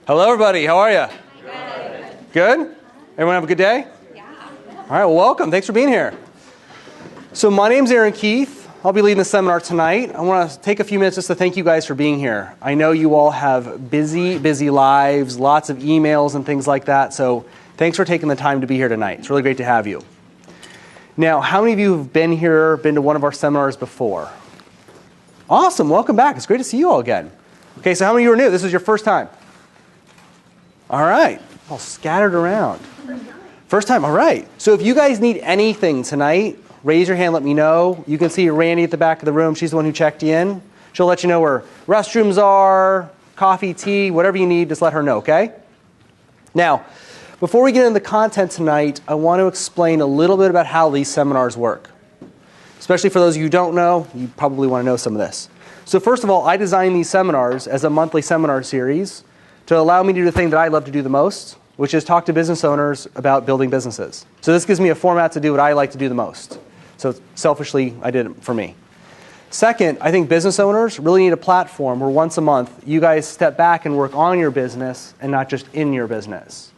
Hello, everybody. How are you? Good. Good? Everyone have a good day? Yeah. All right, well, welcome. Thanks for being here. So my name's Aaron Keith. I'll be leading the seminar tonight. I want to take a few minutes just to thank you guys for being here. I know you all have busy lives, lots of emails and things like that, so thanks for taking the time to be here tonight. It's really great to have you. Now, how many of you have been here, been to one of our seminars before? Awesome. Welcome back. It's great to see you all again. Okay, so how many of you are new? This is your first time. All right. All scattered around. First time. All right. So if you guys need anything tonight, raise your hand, let me know. You can see Randy at the back of the room. She's the one who checked you in. She'll let you know where restrooms are, coffee, tea, whatever you need, just let her know, okay? Now, before we get into the content tonight, I want to explain a little bit about how these seminars work. Especially for those of you who don't know, you probably want to know some of this. So first of all, I designed these seminars as a monthly seminar series to allow me to do the thing that I love to do the most, which is talk to business owners about building businesses. So this gives me a format to do what I like to do the most. So selfishly, I did it for me. Second, I think business owners really need a platform where once a month you guys step back and work on your business and not just in your business.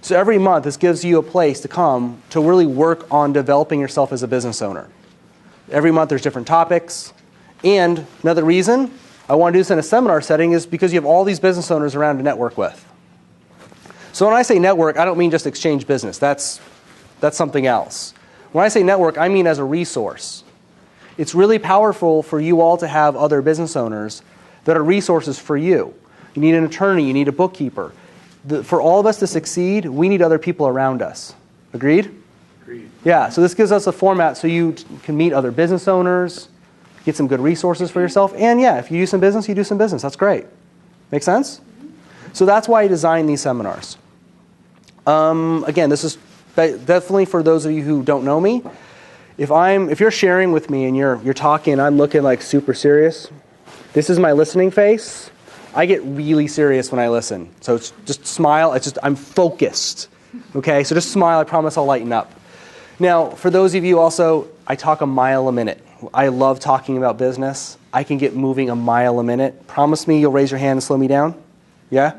So every month this gives you a place to come to really work on developing yourself as a business owner. Every month there's different topics. And another reason I want to do this in a seminar setting is because you have all these business owners around to network with. So when I say network, I don't mean just exchange business. That's something else. When I say network, I mean as a resource. It's really powerful for you all to have other business owners that are resources for you. You need an attorney. You need a bookkeeper. For all of us to succeed, we need other people around us. Agreed? Agreed. Yeah, so this gives us a format so you can meet other business owners, get some good resources for yourself, and yeah, if you do some business, you do some business. That's great. Make sense? So that's why I designed these seminars. Again, this is definitely for those of you who don't know me. If you're sharing with me and you're talking and I'm looking like super serious, this is my listening face. I get really serious when I listen. So it's just smile. I'm focused. Okay, so just smile. I promise I'll lighten up. Now, for those of you also, I talk a mile a minute. I love talking about business. I can get moving a mile a minute. Promise me you'll raise your hand and slow me down? Yeah?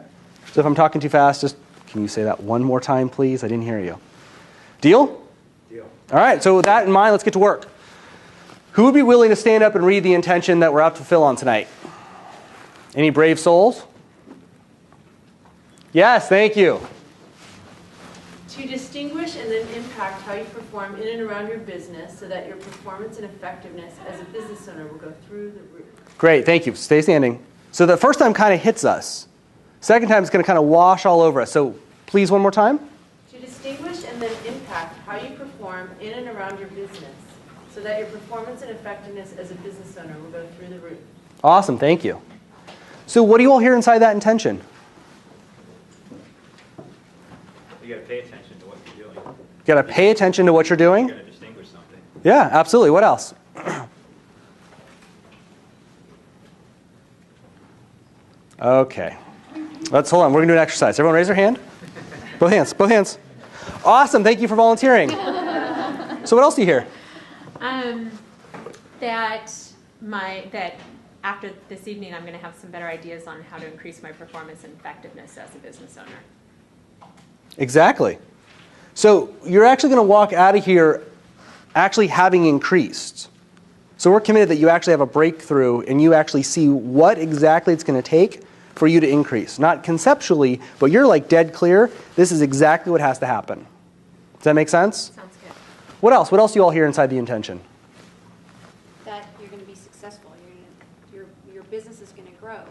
So if I'm talking too fast, just can you say that one more time, please? I didn't hear you. Deal? Deal. All right, so with that in mind, let's get to work. Who would be willing to stand up and read the intention that we're out to fulfill on tonight? Any brave souls? Yes, thank you. To distinguish and then impact how you perform in and around your business so that your performance and effectiveness as a business owner will go through the roof. Great, thank you. Stay standing. So the first time kind of hits us. Second time it's going to kind of wash all over us. So please one more time. To distinguish and then impact how you perform in and around your business so that your performance and effectiveness as a business owner will go through the roof. Awesome, thank you. So what do you all hear inside that intention? You got to pay attention to what you're doing. You got to pay attention to what you're doing? You're going to distinguish something. Yeah, absolutely. What else? Okay. Hold on. We're going to do an exercise. Everyone raise their hand. Both hands. Both hands. Awesome. Thank you for volunteering. So what else do you hear? That after this evening, I'm going to have some better ideas on how to increase my performance and effectiveness as a business owner. Exactly. So you're actually going to walk out of here actually having increased. So we're committed that you actually have a breakthrough and you actually see what exactly it's going to take for you to increase. Not conceptually, but you're like dead clear. This is exactly what has to happen. Does that make sense? Sounds good. What else? What else do you all hear inside the intention? That you're going to be successful. Your business is going to grow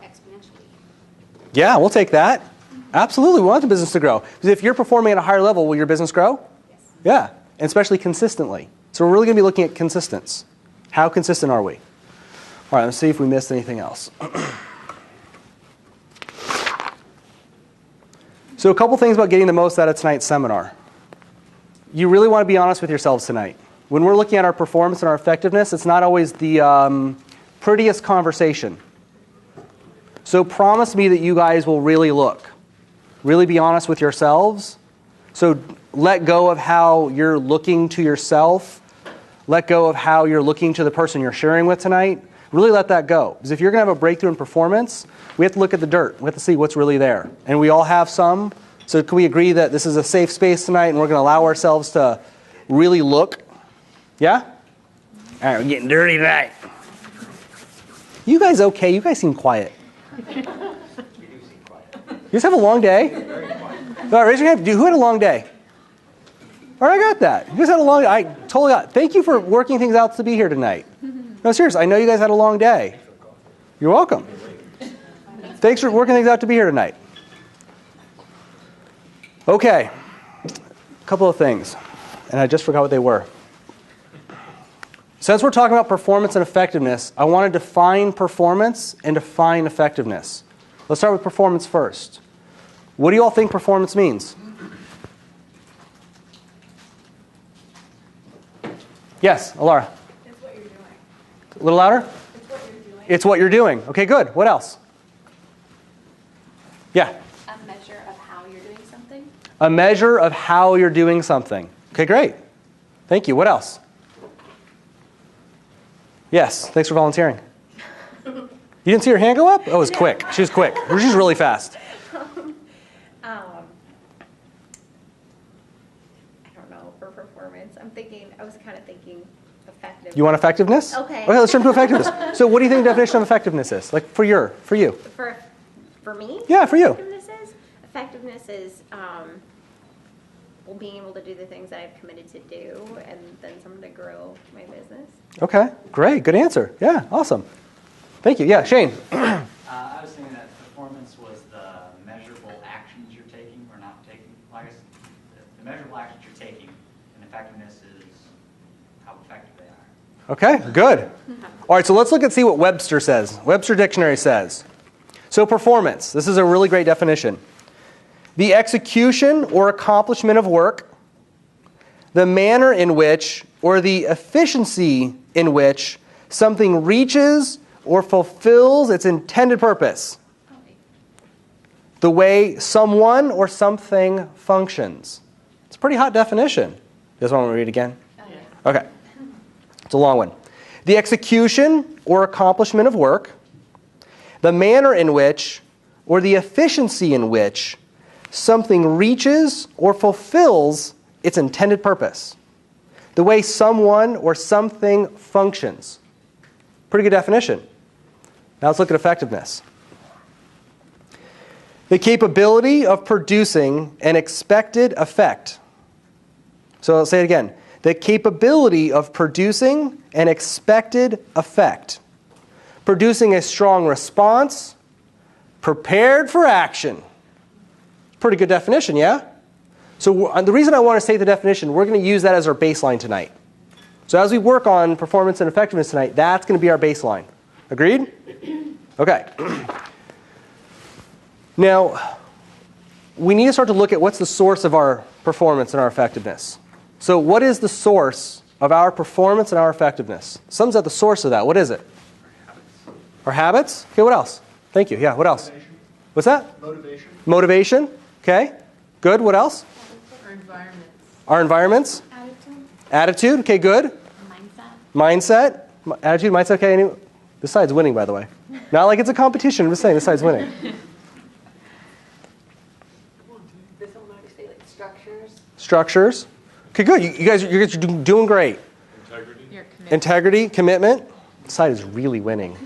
exponentially. Yeah, we'll take that. Absolutely, we want the business to grow. Because if you're performing at a higher level, will your business grow? Yes. Yeah, and especially consistently. So we're really going to be looking at consistence. How consistent are we? All right, let's see if we missed anything else. So a couple things about getting the most out of tonight's seminar. You really want to be honest with yourselves tonight. When we're looking at our performance and our effectiveness, it's not always the prettiest conversation. So promise me that you guys will really look. Really be honest with yourselves. So let go of how you're looking to yourself. Let go of how you're looking to the person you're sharing with tonight. Really let that go. Because if you're going to have a breakthrough in performance, we have to look at the dirt. We have to see what's really there. And we all have some. So can we agree that this is a safe space tonight and we're going to allow ourselves to really look? Yeah? All right, we're getting dirty tonight. You guys okay? You guys seem quiet. We do seem quiet. You guys have a long day? Very quiet. All right, raise your hand. Who had a long day? All right, I got that. You guys had a long day. I totally got it. Thank you for working things out to be here tonight. No, seriously, I know you guys had a long day. You're welcome. Thanks for working things out to be here tonight. Okay, a couple of things, and I just forgot what they were. Since we're talking about performance and effectiveness, I want to define performance and define effectiveness. Let's start with performance first. What do you all think performance means? Yes, Alara. It's what you're doing. A little louder? It's what you're doing. It's what you're doing. Okay, good. What else? Yeah. A measure of how you're doing something. A measure of how you're doing something. Okay, great. Thank you. What else? Yes, thanks for volunteering. You didn't see her hand go up? Oh, it was quick. She was quick. She's really fast. I don't know, for performance. I was kind of thinking effective. You want effectiveness? Okay. Okay, let's jump to effectiveness. So what do you think the definition of effectiveness is? Like for you? For me? Yeah, for you. Effectiveness is being able to do the things that I've committed to do and then some to grow my business. Okay, great. Good answer. Yeah, awesome. Thank you. Yeah, Shane. I was thinking that performance was the measurable actions you're taking or not taking. Well, I guess the measurable actions you're taking, and effectiveness is how effective they are. Okay, good. All right, so let's look and see what Webster says. Webster Dictionary says. So performance, this is a really great definition. The execution or accomplishment of work, the manner in which or the efficiency in which something reaches or fulfills its intended purpose. The way someone or something functions. It's a pretty hot definition. You guys want me to read it again? Okay. It's a long one. The execution or accomplishment of work, the manner in which or the efficiency in which something reaches or fulfills its intended purpose. The way someone or something functions. Pretty good definition. Now let's look at effectiveness. The capability of producing an expected effect. So I'll say it again. The capability of producing an expected effect. Producing a strong response, prepared for action. Pretty good definition, yeah? So the reason I want to state the definition, we're going to use that as our baseline tonight. So as we work on performance and effectiveness tonight, that's going to be our baseline. Agreed? Okay. Now, we need to start to look at what's the source of our performance and our effectiveness. So what is the source of our performance and our effectiveness? Something's at the source of that. What is it? Our habits? Okay, what else? Thank you. Yeah, what else? Motivation. What's that? Motivation. Motivation. Okay. Good. What else? Our environments. Our environments. Attitude. Attitude. Okay, good. Mindset. Mindset. Attitude, mindset. Okay. This side's winning, by the way. Not like it's a competition. I'm just saying this side's winning. This one might say like structures. Structures. Okay, good. You guys are doing great. Integrity, commitment. This side is really winning.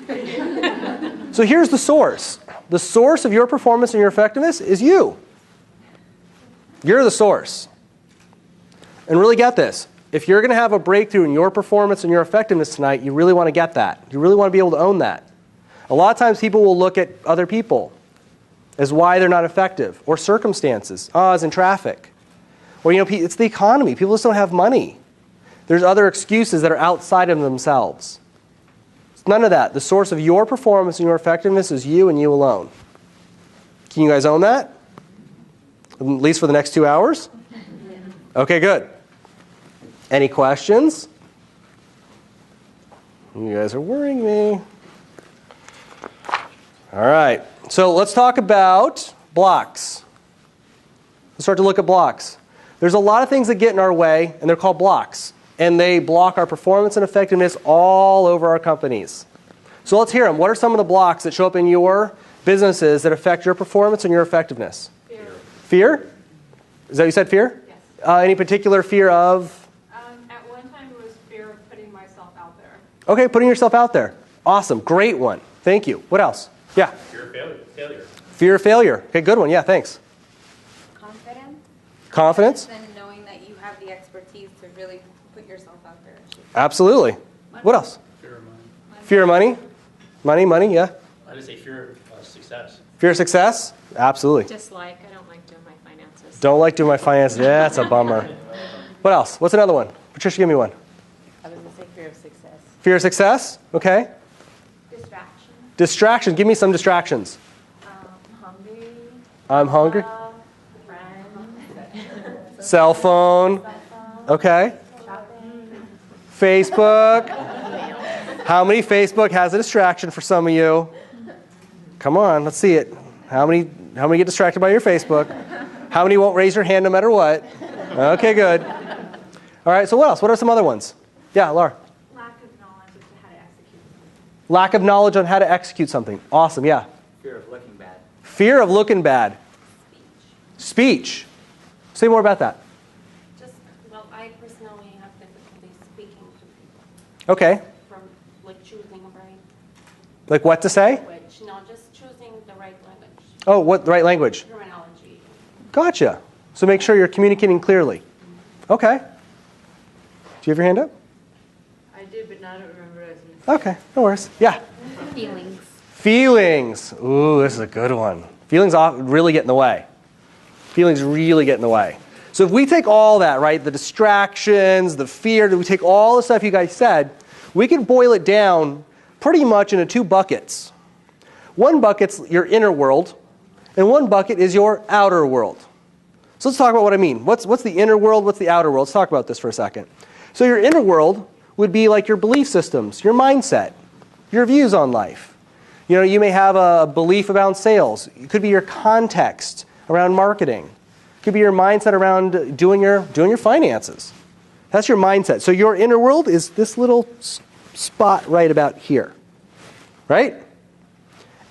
So here's the source. The source of your performance and your effectiveness is you. You're the source. And really get this. If you're going to have a breakthrough in your performance and your effectiveness tonight, you really want to get that. You really want to be able to own that. A lot of times people will look at other people as why they're not effective, or circumstances. Oh, I was in traffic. Or, it's the economy. People just don't have money. There's other excuses that are outside of themselves. It's none of that. The source of your performance and your effectiveness is you and you alone. Can you guys own that? At least for the next 2 hours? Okay, good. Any questions? You guys are worrying me. All right. So let's talk about blocks. Let's start to look at blocks. There's a lot of things that get in our way, and they're called blocks. And they block our performance and effectiveness all over our companies. So let's hear them. What are some of the blocks that show up in your businesses that affect your performance and your effectiveness? Fear. Fear? Is that what you said, fear? Yes. Any particular fear of? At one time, it was fear of putting myself out there. Okay, putting yourself out there. Awesome. Great one. Thank you. What else? Yeah. Fear of failure. Fear of failure. Okay, good one. Yeah, thanks. Confidence. Confidence? And knowing that you have the expertise to really put yourself out there. Absolutely. What else? Fear of money. Fear of money? Money, yeah. I would say fear of success. Fear of success? Absolutely. Dislike, I don't like doing my finances. Don't like doing my finances. Yeah, that's a bummer. What else? What's another one? Patricia, give me one. I was going to say fear of success. Fear of success? Okay. Distraction. Distraction. Give me some distractions. Hungry. I'm hungry. Friends. Cell phone. Okay. Shopping. Facebook. How many Facebook has a distraction for some of you? Come on, let's see it. How many get distracted by your Facebook? How many won't raise your hand no matter what? Okay, good. All right, so what else? What are some other ones? Yeah, Laura. Lack of knowledge as to how to execute. Lack of knowledge on how to execute something. Awesome, yeah. Fear of looking bad. Fear of looking bad. Speech. Say more about that. Just, well, I personally have difficulty speaking to people Okay. from, like, choosing a right Like what to say? language. No, just choosing the right language, Oh, what the right language? terminology. Gotcha. So make sure you're communicating clearly. Okay. Do you have your hand up? I did, but now I don't remember what I was going to say. Okay, no worries. Yeah. Feelings. Feelings. Ooh, this is a good one. Feelings really get in the way. Feelings really get in the way. So if we take all that, right, the distractions, the fear, we take all the stuff you guys said, we can boil it down pretty much into two buckets. One bucket's your inner world, and one bucket is your outer world. So let's talk about what I mean. What's the inner world? What's the outer world? Let's talk about this for a second. So your inner world would be like your belief systems, your mindset, your views on life. You know, you may have a belief about sales. It could be your context around marketing. It could be your mindset around doing your finances. That's your mindset. So your inner world is this little spot right about here, right?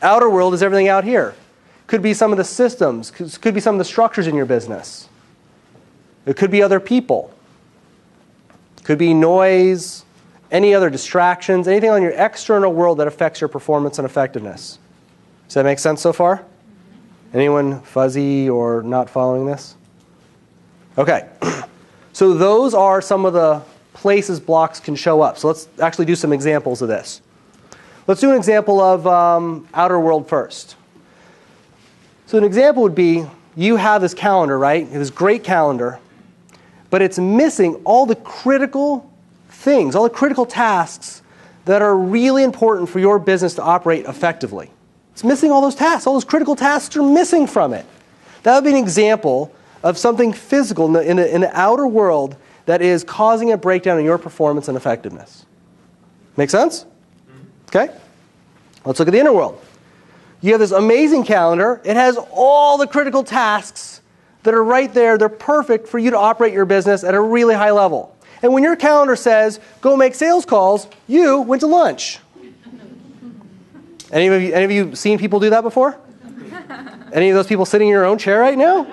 Outer world is everything out here. Could be some of the systems, could be some of the structures in your business. It could be other people. Could be noise, any other distractions, anything on your external world that affects your performance and effectiveness. Does that make sense so far? Anyone fuzzy or not following this? Okay. So those are some of the places blocks can show up. So let's actually do some examples of this. Let's do an example of outer world first. So an example would be you have this calendar, right? This great calendar, but it's missing all the critical things, all the critical tasks that are really important for your business to operate effectively. It's missing all those tasks. All those critical tasks are missing from it. That would be an example of something physical in the outer world that is causing a breakdown in your performance and effectiveness. Make sense? Okay. Let's look at the inner world. You have this amazing calendar. It has all the critical tasks that are right there. They're perfect for you to operate your business at a really high level. And when your calendar says, go make sales calls, you went to lunch. Any of you seen people do that before? Any of those people sitting in your own chair right now?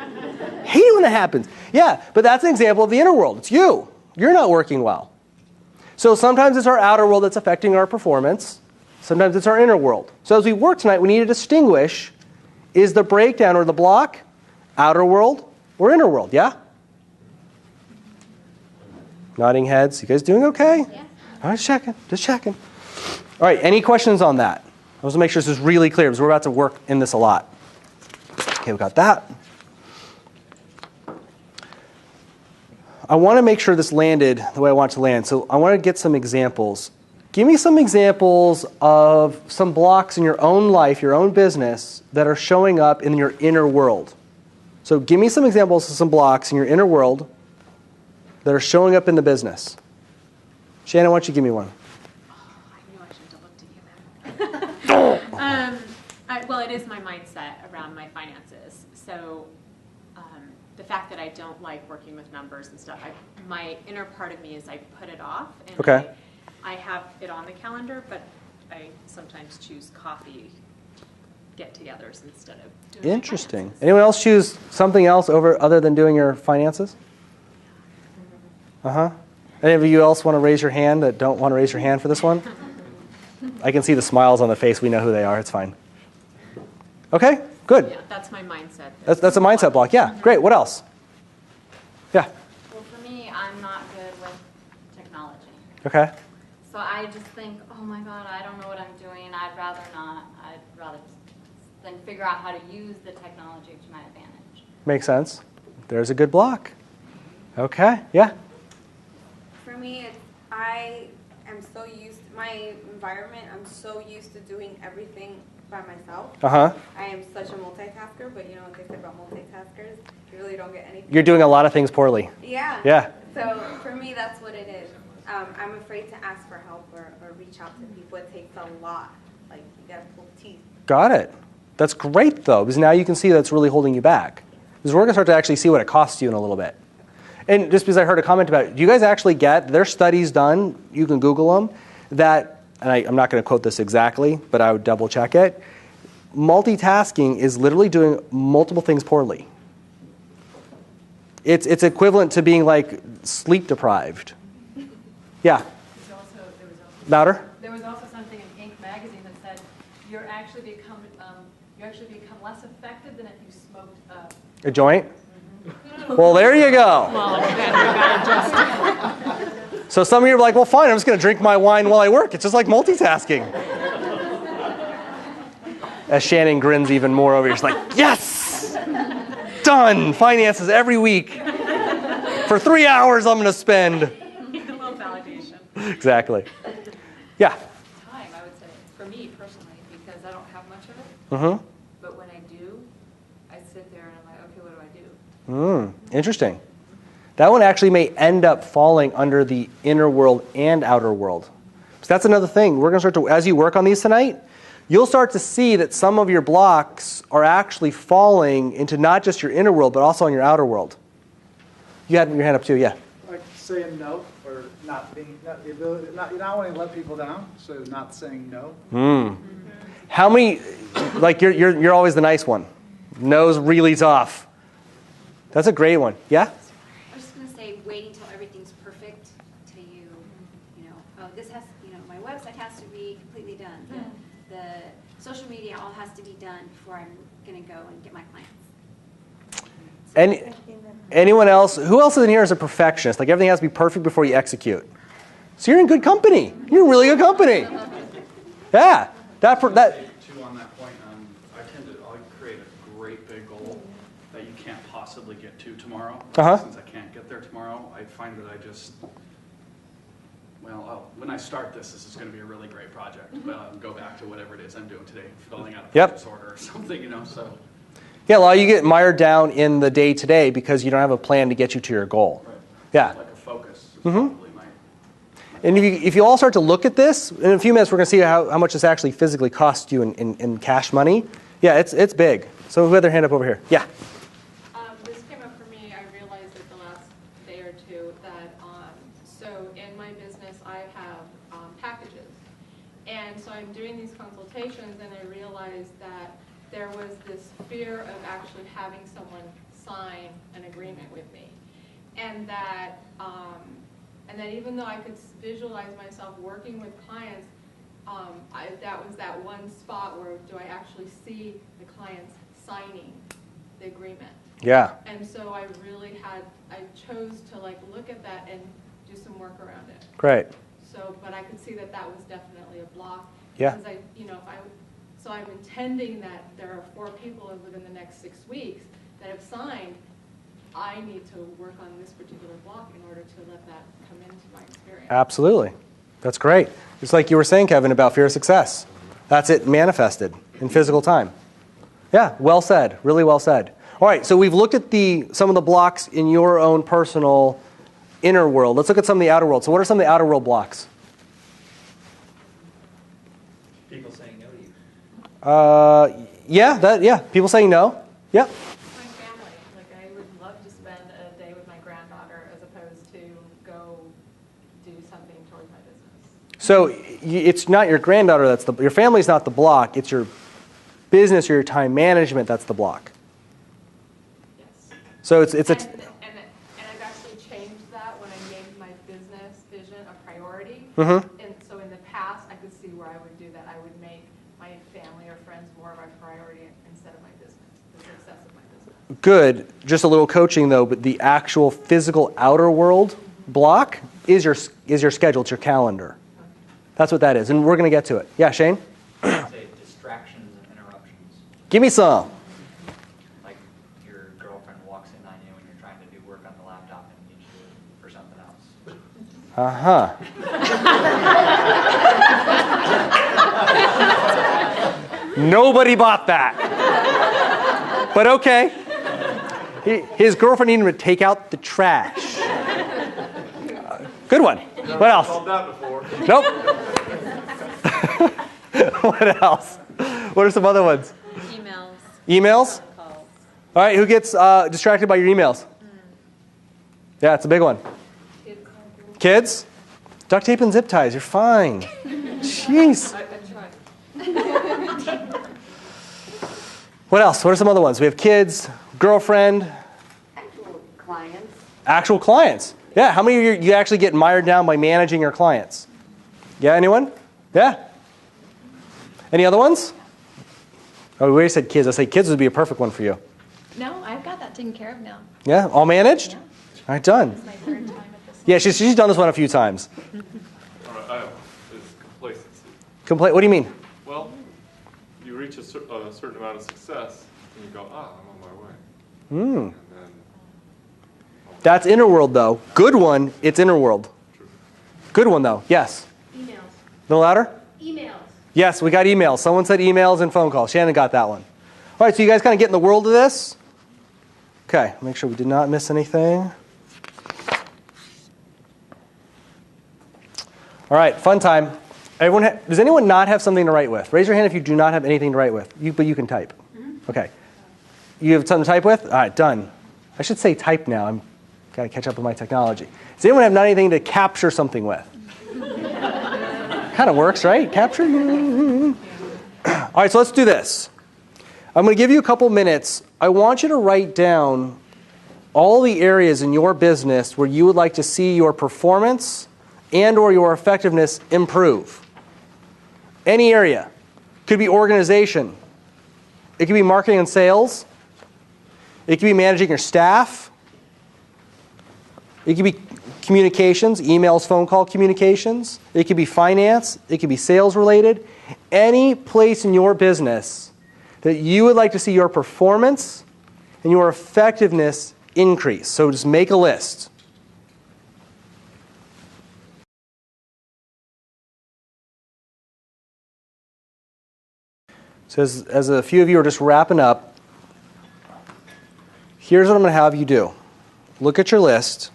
Hate it when that happens. Yeah, but that's an example of the inner world. It's you. You're not working well. So sometimes it's our outer world that's affecting our performance. Sometimes it's our inner world. So as we work tonight, we need to distinguish, is the breakdown or the block outer world or inner world? Yeah? Nodding heads. You guys doing okay? Yeah. All right, just checking. All right, any questions on that? I want to make sure this is really clear because we're about to work in this a lot. Okay, we got that. I want to make sure this landed the way I want it to land. So I want to get some examples. Give me some examples of some blocks in your own life, your own business, that are showing up in your inner world. So give me some examples of some blocks in your inner world that are showing up in the business. Shannon, why don't you give me one? I knew I should have looked at you. Well, it is my mindset around my finances. So the fact that I don't like working with numbers and stuff, my inner part of me is I put it off. And Okay. I have it on the calendar, but I sometimes choose coffee get-togethers instead of doing my Interesting. finances. Anyone else choose something else other than doing your finances? Uh-huh. Any of you else want to raise your hand that don't want to raise your hand for this one? I can see the smiles on the face. We know who they are. It's fine. Okay, good. Yeah, that's my mindset. That's a mindset block. Yeah, great. What else? Yeah. Well, for me, I'm not good with technology. Okay. So I just think, oh my God, I don't know what I'm doing. I'd rather not. I'd rather than figure out how to use the technology to my advantage. Makes sense. There's a good block. Okay. Yeah. For me, I am so used, my environment, I'm so used to doing everything by myself. Uh-huh. I am such a multitasker, but you know what they say about multitaskers? You really don't get anything. You're doing a lot of things poorly. Yeah. Yeah. So for me, that's what it is. I'm afraid to ask for help or reach out to people. It takes a lot. Like, you gotta pull teeth. Got it. That's great, though, because now you can see that's really holding you back. Because we're going to start to actually see what it costs you in a little bit. And just because I heard a comment about it, do you guys actually get, there's studies done, you can Google them, that, and I'm not going to quote this exactly, but I would double check it, multitasking is literally doing multiple things poorly. It's equivalent to being like sleep deprived. Yeah. There was also Louder? There was also something in Inc. magazine that said you actually become less effective than if you smoked A joint? Well, there you go. So some of you are like, well, fine, I'm just going to drink my wine while I work. It's just like multitasking. As Shannon grins even more over here, she's like, yes! Done! Finances every week. For 3 hours I'm going to spend. A little validation. Exactly. Yeah. Time, I would say, for me personally, because I don't have much of it. Mm-hmm. But when I do, I sit there and I'm like, okay, what do I do? Interesting. That one actually may end up falling under the inner world and outer world. So that's another thing. We're going to start to, as you work on these tonight, you'll start to see that some of your blocks are actually falling into not just your inner world, but also in your outer world. You had your hand up too, yeah. Like saying no, or not being, not the ability, not, you don't want to let people down, so not saying no. How many, like you're always the nice one. No's really tough. That's a great one. Yeah? I was just going to say, waiting till everything's perfect till you know, oh, this has, my website has to be completely done. The social media all has to be done before I'm going to go and get my clients. Anyone else? Who else in here is a perfectionist? Like everything has to be perfect before you execute. So you're in good company. You're in really good company. Yeah. That. Too, on that point, I'll create a great big goal that you can't possibly get to tomorrow. Since I can't get there tomorrow, I find that I just, when I start this is going to be a really great project. But I'll go back to whatever it is I'm doing today, filling out a purchase order or something, so. Yeah, a lot of you get mired down in the day-to-day because you don't have a plan to get you to your goal. Right. Yeah. Like a focus is probably my And if you all start to look at this, in a few minutes we're going to see how much this actually physically costs you in cash money. Yeah, it's big. So who had their hand up over here? Yeah. This came up for me. I realized it the last day or two that so in my business I have packages, and so I'm doing these consultations, and I realized that there was this fear of actually having someone sign an agreement with me, and that even though I could visualize myself working with clients, that was that one spot where do I actually see the clients signing the agreement. Yeah. And so I chose to look at that and do some work around it. Great. So, but I could see that was definitely a block. Yeah. Because so I'm intending that there are 4 people within the next 6 weeks that have signed. I need to work on this particular block in order to let that come into my experience. Absolutely. That's great. It's like you were saying, Kevin, about fear of success. That's it manifested in physical time. Yeah, well said. Really well said. All right, so we've looked at some of the blocks in your own personal inner world. Let's look at some of the outer world. So what are some of the outer world blocks? People saying no to you. Yeah, people saying no. Yep. My family, I would love to spend a day with my granddaughter as opposed to go do something towards my business. So it's not your granddaughter that's your family's not the block. It's your business or your time management that's the block. Yes. So it's a And I've actually changed that when I made my business vision a priority. Mm-hmm. And so in the past, I could see where I would do that. I would make my family or friends more of a priority instead of my business, the success of my business. Good. Just a little coaching though, but the actual physical outer world block is your schedule, it's your calendar. That's what that is, and we're going to get to it. Yeah, Shane? Say distractions and interruptions. Give me some. Like your girlfriend walks in on you when you're trying to do work on the laptop and needs you for something else. Uh-huh. Nobody bought that. But okay. His girlfriend needed him to take out the trash. Good one. What else? Nope. What else? What are some other ones? Emails. Emails? Calls. All right, who gets distracted by your emails? Yeah, it's a big one. Kids? Duct tape and zip ties, you're fine. Jeez. What else? What are some other ones? We have kids, girlfriend. Actual clients. Actual clients. Yeah, how many of you actually get mired down by managing your clients? Yeah, anyone? Yeah? Any other ones? Oh, we already said kids. I say kids would be a perfect one for you. No, I've got that taken care of now. Yeah, all managed? Yeah. All right, done. It's my third time at this. Yeah, she's done this one a few times. It's complacency. What do you mean? Well, you reach a certain amount of success, and you go, I'm on my way. Hmm. And then, That's inner world, though. Good one, it's inner world. true. Good one, though. Yes. Emails. A little louder? Emails. Yes, we got emails. Someone said emails and phone calls. Shannon got that one. All right, so you guys kind of get in the world of this? Okay, make sure we did not miss anything. All right, fun time. Does anyone not have something to write with? Raise your hand if you do not have anything to write with. But you can type. Okay. You have something to type with? All right, done. I should say type now. I'm got to catch up with my technology. Does anyone have not anything to capture something with? Kind of works, right? Capture? All right, so let's do this. I'm going to give you a couple minutes. I want you to write down all the areas in your business where you would like to see your performance and or your effectiveness improve. Any area. Could be organization. It could be marketing and sales. It could be managing your staff. It could be communications, emails, phone call communications. It could be finance. It could be sales related. Any place in your business that you would like to see your performance and your effectiveness increase. So just make a list. So as a few of you are just wrapping up, here's what I'm going to have you do. Look at your list,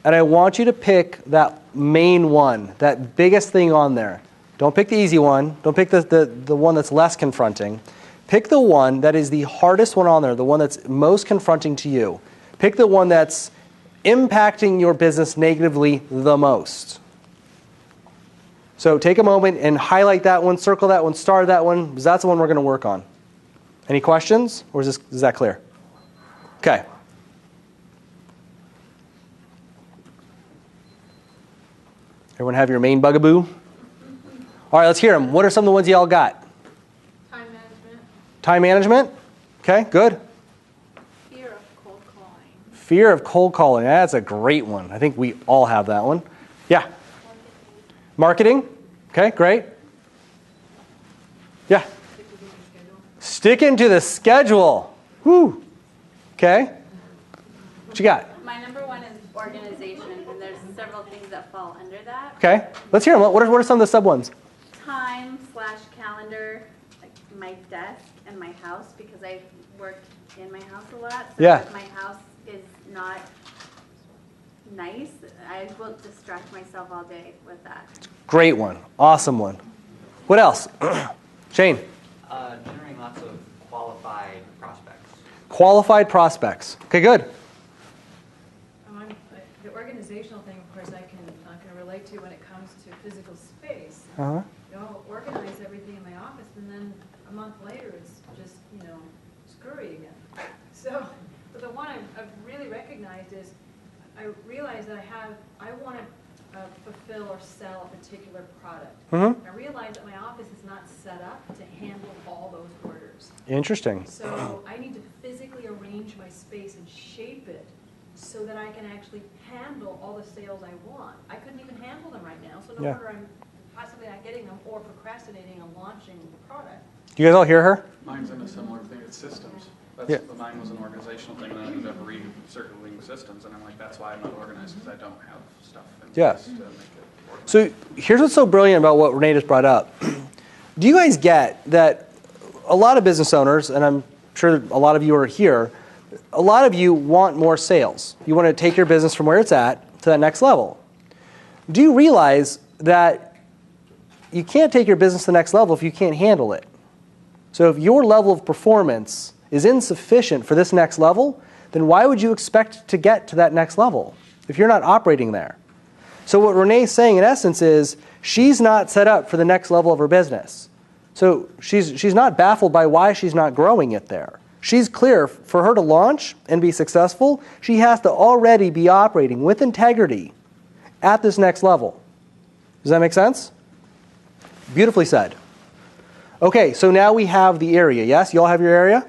and I want you to pick that main one, that biggest thing on there. Don't pick the easy one. Don't pick the one that's less confronting. Pick the one that is the hardest one on there, the one that's most confronting to you. Pick the one that's impacting your business negatively the most. So take a moment and highlight that one, circle that one, star that one, because that's the one we're going to work on. Any questions, or is that clear? Okay. Everyone have your main bugaboo? All right, let's hear them. What are some of the ones y'all got? Time management. Time management? Okay, good. Fear of cold calling. Fear of cold calling. That's a great one. I think we all have that one. Yeah. Marketing? Okay, great. Yeah. Sticking to the schedule. Whew. Okay. What you got? My number one is organization, and there's several things that fall under that. Okay. Let's hear them. What are some of the sub ones? Time/calendar, like my desk and my house, because I work in my house a lot. So Yeah. if my house is not nice, I will distract myself all day with that. Great one. Awesome one. What else? Shane. Generating lots of qualified prospects. Qualified prospects. Okay, good. The organizational thing, of course, I can relate to when it comes to a physical space. Uh-huh. You know, organize everything in my office, and then a month later, it's just, you know, scurry again. So, but the one I've really recognized is, I realize that I want to fulfill or sell a particular product. Mm-hmm. I realize that my office is not set up to handle all those orders. Interesting. So I need to physically arrange my space and shape it so that I can actually handle all the sales I want. I couldn't even handle them right now, so no wonder I'm possibly not getting them or procrastinating on launching the product. Do you guys all hear her? Mine's in a similar thing, it's systems. Yeah. Mine was an organizational thing, and then I ended up recirculating systems, and I'm like, that's why I'm not organized, because I don't have stuff in place to make it organized. So here's what's so brilliant about what Renee just brought up. Do you guys get that a lot of business owners, and I'm sure a lot of you are here, a lot of you want more sales. You want to take your business from where it's at to that next level. Do you realize that you can't take your business to the next level if you can't handle it? So if your level of performance is insufficient for this next level, then why would you expect to get to that next level if you're not operating there? So what Renee's saying in essence is she's not set up for the next level of her business. So she's not baffled by why she's not growing it there. She's clear for her to launch and be successful, she has to already be operating with integrity at this next level. Does that make sense? Beautifully said. Okay, so now we have the area. Yes, you all have your area?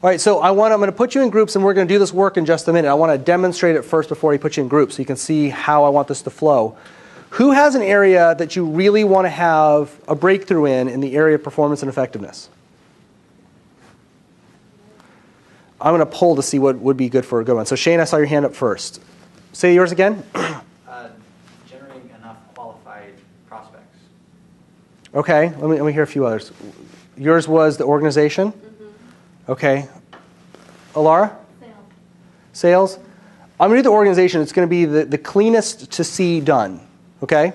All right, so I'm going to put you in groups, and we're going to do this work in just a minute. I want to demonstrate it first before I put you in groups so you can see how I want this to flow. Who has an area that you really want to have a breakthrough in the area of performance and effectiveness? I'm going to poll to see what would be good for a good one. So Shane, I saw your hand up first. Say yours again. Generating enough qualified prospects. Okay, let me hear a few others. Yours was the organization? Okay. Alara? Sales. I'm going to do the organization. It's going to be the cleanest to see done. Okay?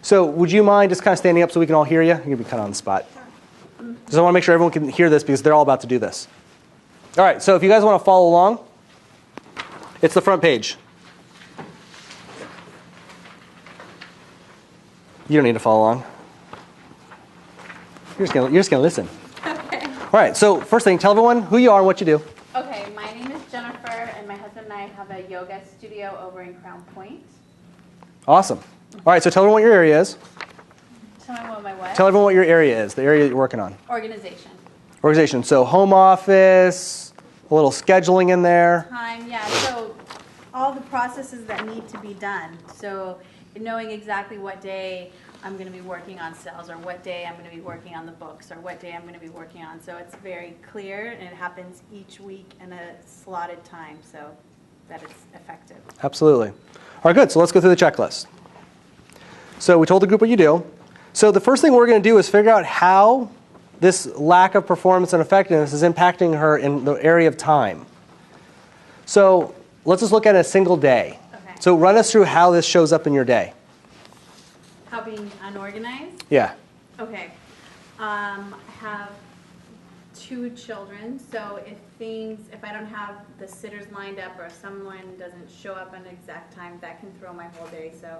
So would you mind just kind of standing up so we can all hear you? You're going to be kind of on the spot. Because I want to make sure everyone can hear this because they're all about to do this. All right, so if you guys want to follow along, it's the front page. You don't need to follow along. You're just going to listen. Okay. All right, so first thing, tell everyone who you are and what you do. Okay, my name is Jennifer, and my husband and I have a yoga studio over in Crown Point. Awesome. All right, so tell everyone what your area is. Tell me what my what? Tell everyone what your area is, the area that you're working on. Organization. Organization, so home office, a little scheduling in there. Time, yeah, so all the processes that need to be done. So knowing exactly what day I'm going to be working on sales, or what day I'm going to be working on the books, or what day I'm going to be working on. So it's very clear, and it happens each week in a slotted time, so that it's effective. Absolutely. All right, good. So let's go through the checklist. So we told the group what you do. So the first thing we're going to do is figure out how this lack of performance and effectiveness is impacting her in the area of time. So let's just look at a single day. Okay. So run us through how this shows up in your day. How being unorganized? Yeah. Okay. I have 2 children, so if I don't have the sitters lined up, or if someone doesn't show up at an exact time, that can throw my whole day. So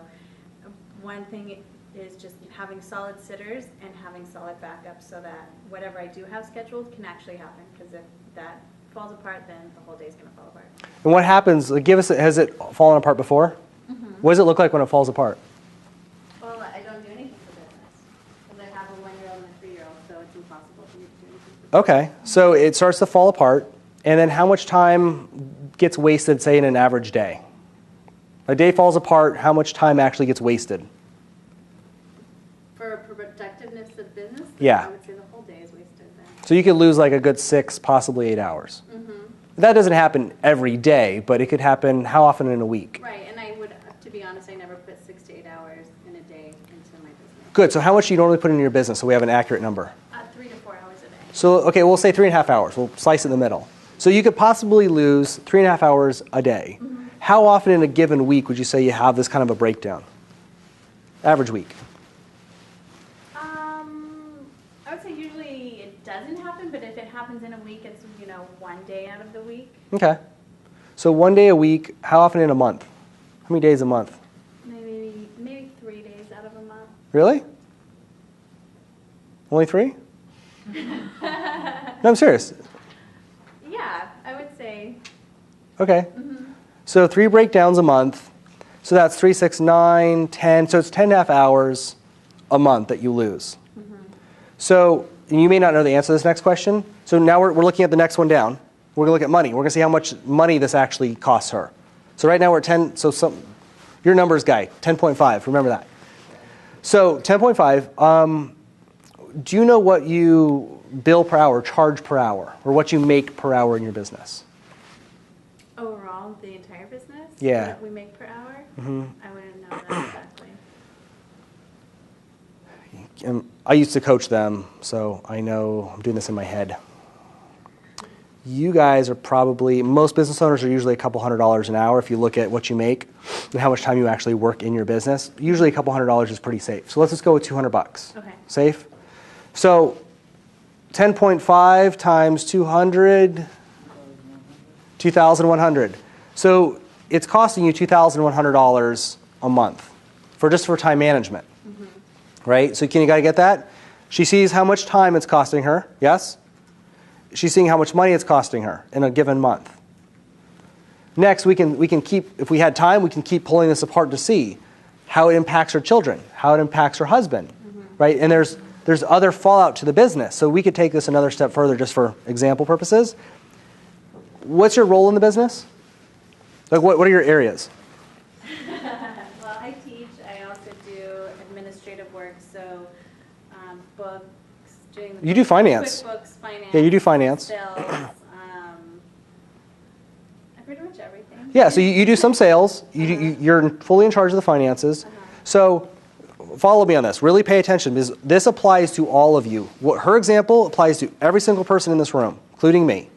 one thing is just having solid sitters and having solid backups so that whatever I do have scheduled can actually happen, because if that falls apart, then the whole day is going to fall apart. And what happens, has it fallen apart before? Mm-hmm. What does it look like when it falls apart? Well, I don't do anything for business, because I have a 1-year-old and a 3-year-old, so it's impossible for me to do anything for business. Okay, so it starts to fall apart, and then how much time gets wasted, say, in an average day? A day falls apart, how much time actually gets wasted? For productiveness of business, Yeah. I would say the whole day is wasted then. So you could lose like a good 6, possibly 8 hours. Mm-hmm. That doesn't happen every day, but it could happen how often in a week? Right, and I would, to be honest, I never put 6 to 8 hours in a day into my business. Good, so how much do you normally put in your business so we have an accurate number? 3 to 4 hours a day. So, okay, we'll say 3.5 hours. We'll slice it in the middle. So you could possibly lose 3.5 hours a day. Mm-hmm. How often in a given week would you say you have this kind of a breakdown? Average week. I would say usually it doesn't happen, but if it happens in a week, it's 1 day out of the week. Okay. So 1 day a week, how often in a month? How many days a month? Maybe 3 days. days out of a month. Really? Only 3? No, I'm serious. Yeah, I would say. Okay. So 3 breakdowns a month. So that's 3, 6, 9, 10. So it's 10.5 hours a month that you lose. So and you may not know the answer to this next question. So now we're looking at the next one down. We're going to look at money. We're going to see how much money this actually costs her. So right now we're at 10. So your numbers guy, 10.5. Remember that. So 10.5. Do you know what you bill per hour, charge per hour, or what you make per hour in your business? Overall, the entire business? Yeah. What we make per hour? I wouldn't know that exactly. I used to coach them, so I know I'm doing this in my head. You guys are probably, most business owners are usually a couple $100s an hour if you look at what you make and how much time you actually work in your business. Usually a couple $100s is pretty safe. So let's just go with $200. Okay. Safe? So 10.5 times 200, 2,100. So it's costing you $2,100 a month just for time management. Right? So you got to get that? She sees how much time it's costing her, yes? She's seeing how much money it's costing her in a given month. Next, we can keep, if we had time, we can keep pulling this apart to see how it impacts her children, how it impacts her husband, right? And there's other fallout to the business. So we could take this another step further just for example purposes. What's your role in the business? Like what are your areas? Well, I teach. I also do administrative work, so books, doing the You do finance. QuickBooks, finance. Yeah, you do finance. Sales. Pretty much everything. Yeah, so you do some sales. You're fully in charge of the finances. So follow me on this. Really pay attention because this applies to all of you. Her example applies to every single person in this room, including me.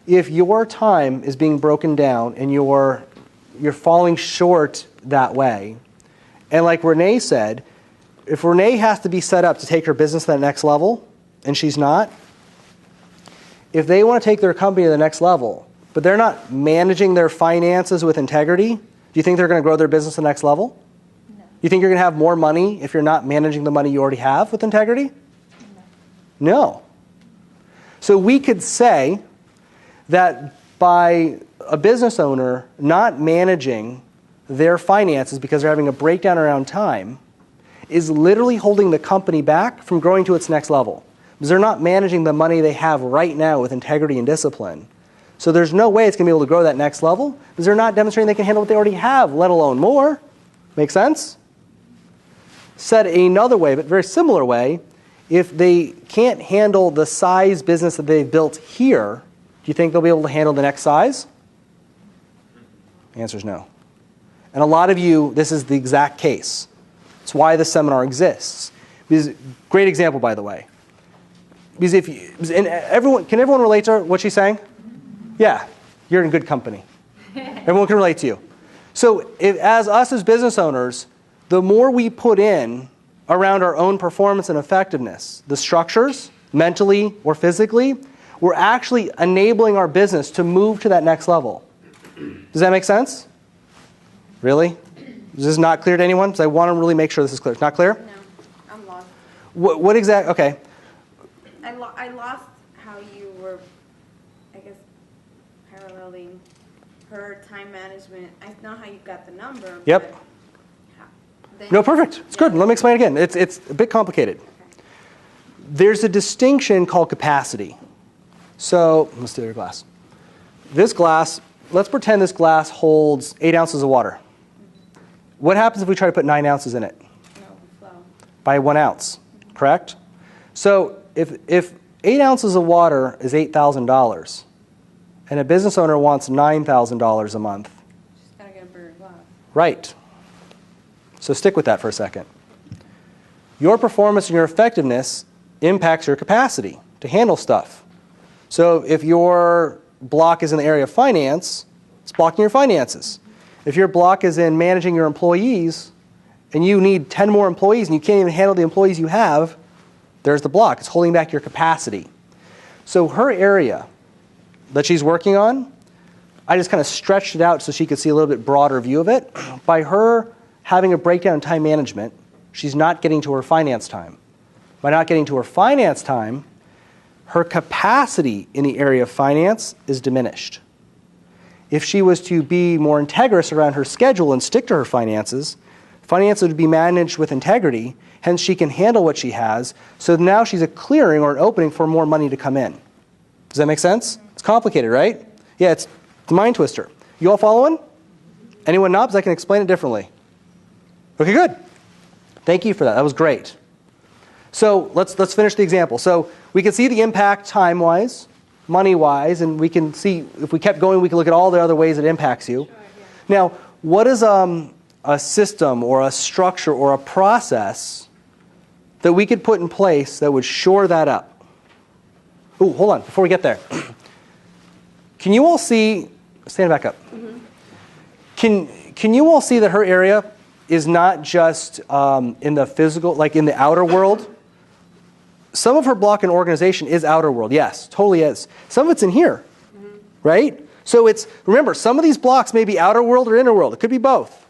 If your time is being broken down and you're falling short that way, and like Renee said, if Renee has to be set up to take her business to that next level, and she's not, if they want to take their company to the next level, but they're not managing their finances with integrity, do you think they're going to grow their business to the next level? No. You think you're going to have more money if you're not managing the money you already have with integrity? No. So we could say that by a business owner not managing their finances because they're having a breakdown around time is literally holding the company back from growing to its next level. Because they're not managing the money they have right now with integrity and discipline. So there's no way it's going to be able to grow that next level because they're not demonstrating they can handle what they already have, let alone more. Make sense? Said another way, but very similar way, if they can't handle the size business that they've built here, do you think they'll be able to handle the next size? The answer is no. And a lot of you, this is the exact case. It's why this seminar exists. Because, great example, by the way. Because can everyone relate to what she's saying? Yeah, you're in good company. Everyone can relate to you. So as us as business owners, the more we put in around our own performance and effectiveness, the structures, mentally or physically, we're actually enabling our business to move to that next level. Does that make sense? Really? Is this not clear to anyone? Because I want to really make sure this is clear. It's not clear? No, I'm lost. What exactly? Okay. I lost how you were, I guess, paralleling her time management. I know how you got the number. Yep. No, perfect. It's good. Let me explain again. It's a bit complicated. Okay. There's a distinction called capacity. So let's do your glass. This glass, let's pretend this glass holds 8 ounces of water. What happens if we try to put 9 ounces in it? By 1 ounce, correct? So if 8 ounces of water is $8,000 and a business owner wants $9,000 a month. She's got to get a bigger glass. Right. So stick with that for a second. Your performance and your effectiveness impacts your capacity to handle stuff. So if your block is in the area of finance, it's blocking your finances. If your block is in managing your employees and you need 10 more employees and you can't even handle the employees you have, there's the block. It's holding back your capacity. So her area that she's working on, I just kind of stretched it out so she could see a little bit broader view of it. By her having a breakdown in time management, she's not getting to her finance time. By not getting to her finance time, her capacity in the area of finance is diminished. If she was to be more integrous around her schedule and stick to her finances would be managed with integrity, hence she can handle what she has, so now she's a clearing or an opening for more money to come in. Does that make sense? It's complicated, right? Yeah, it's the mind twister. You all following? Anyone not? Because I can explain it differently. Okay, good. Thank you for that. That was great. So let's finish the example. So we can see the impact time-wise, money-wise, and we can see, if we kept going, we can look at all the other ways it impacts you. Sure, yeah. Now, what is a system or a structure or a process that we could put in place that would shore that up? Ooh, hold on, before we get there. Can you all see, stand back up. Mm-hmm. Can you all see that her area is not just in the physical, like in the outer world? Some of her block and organization is outer world, yes, totally is. Some of it's in here, right? So remember, some of these blocks may be outer world or inner world. It could be both.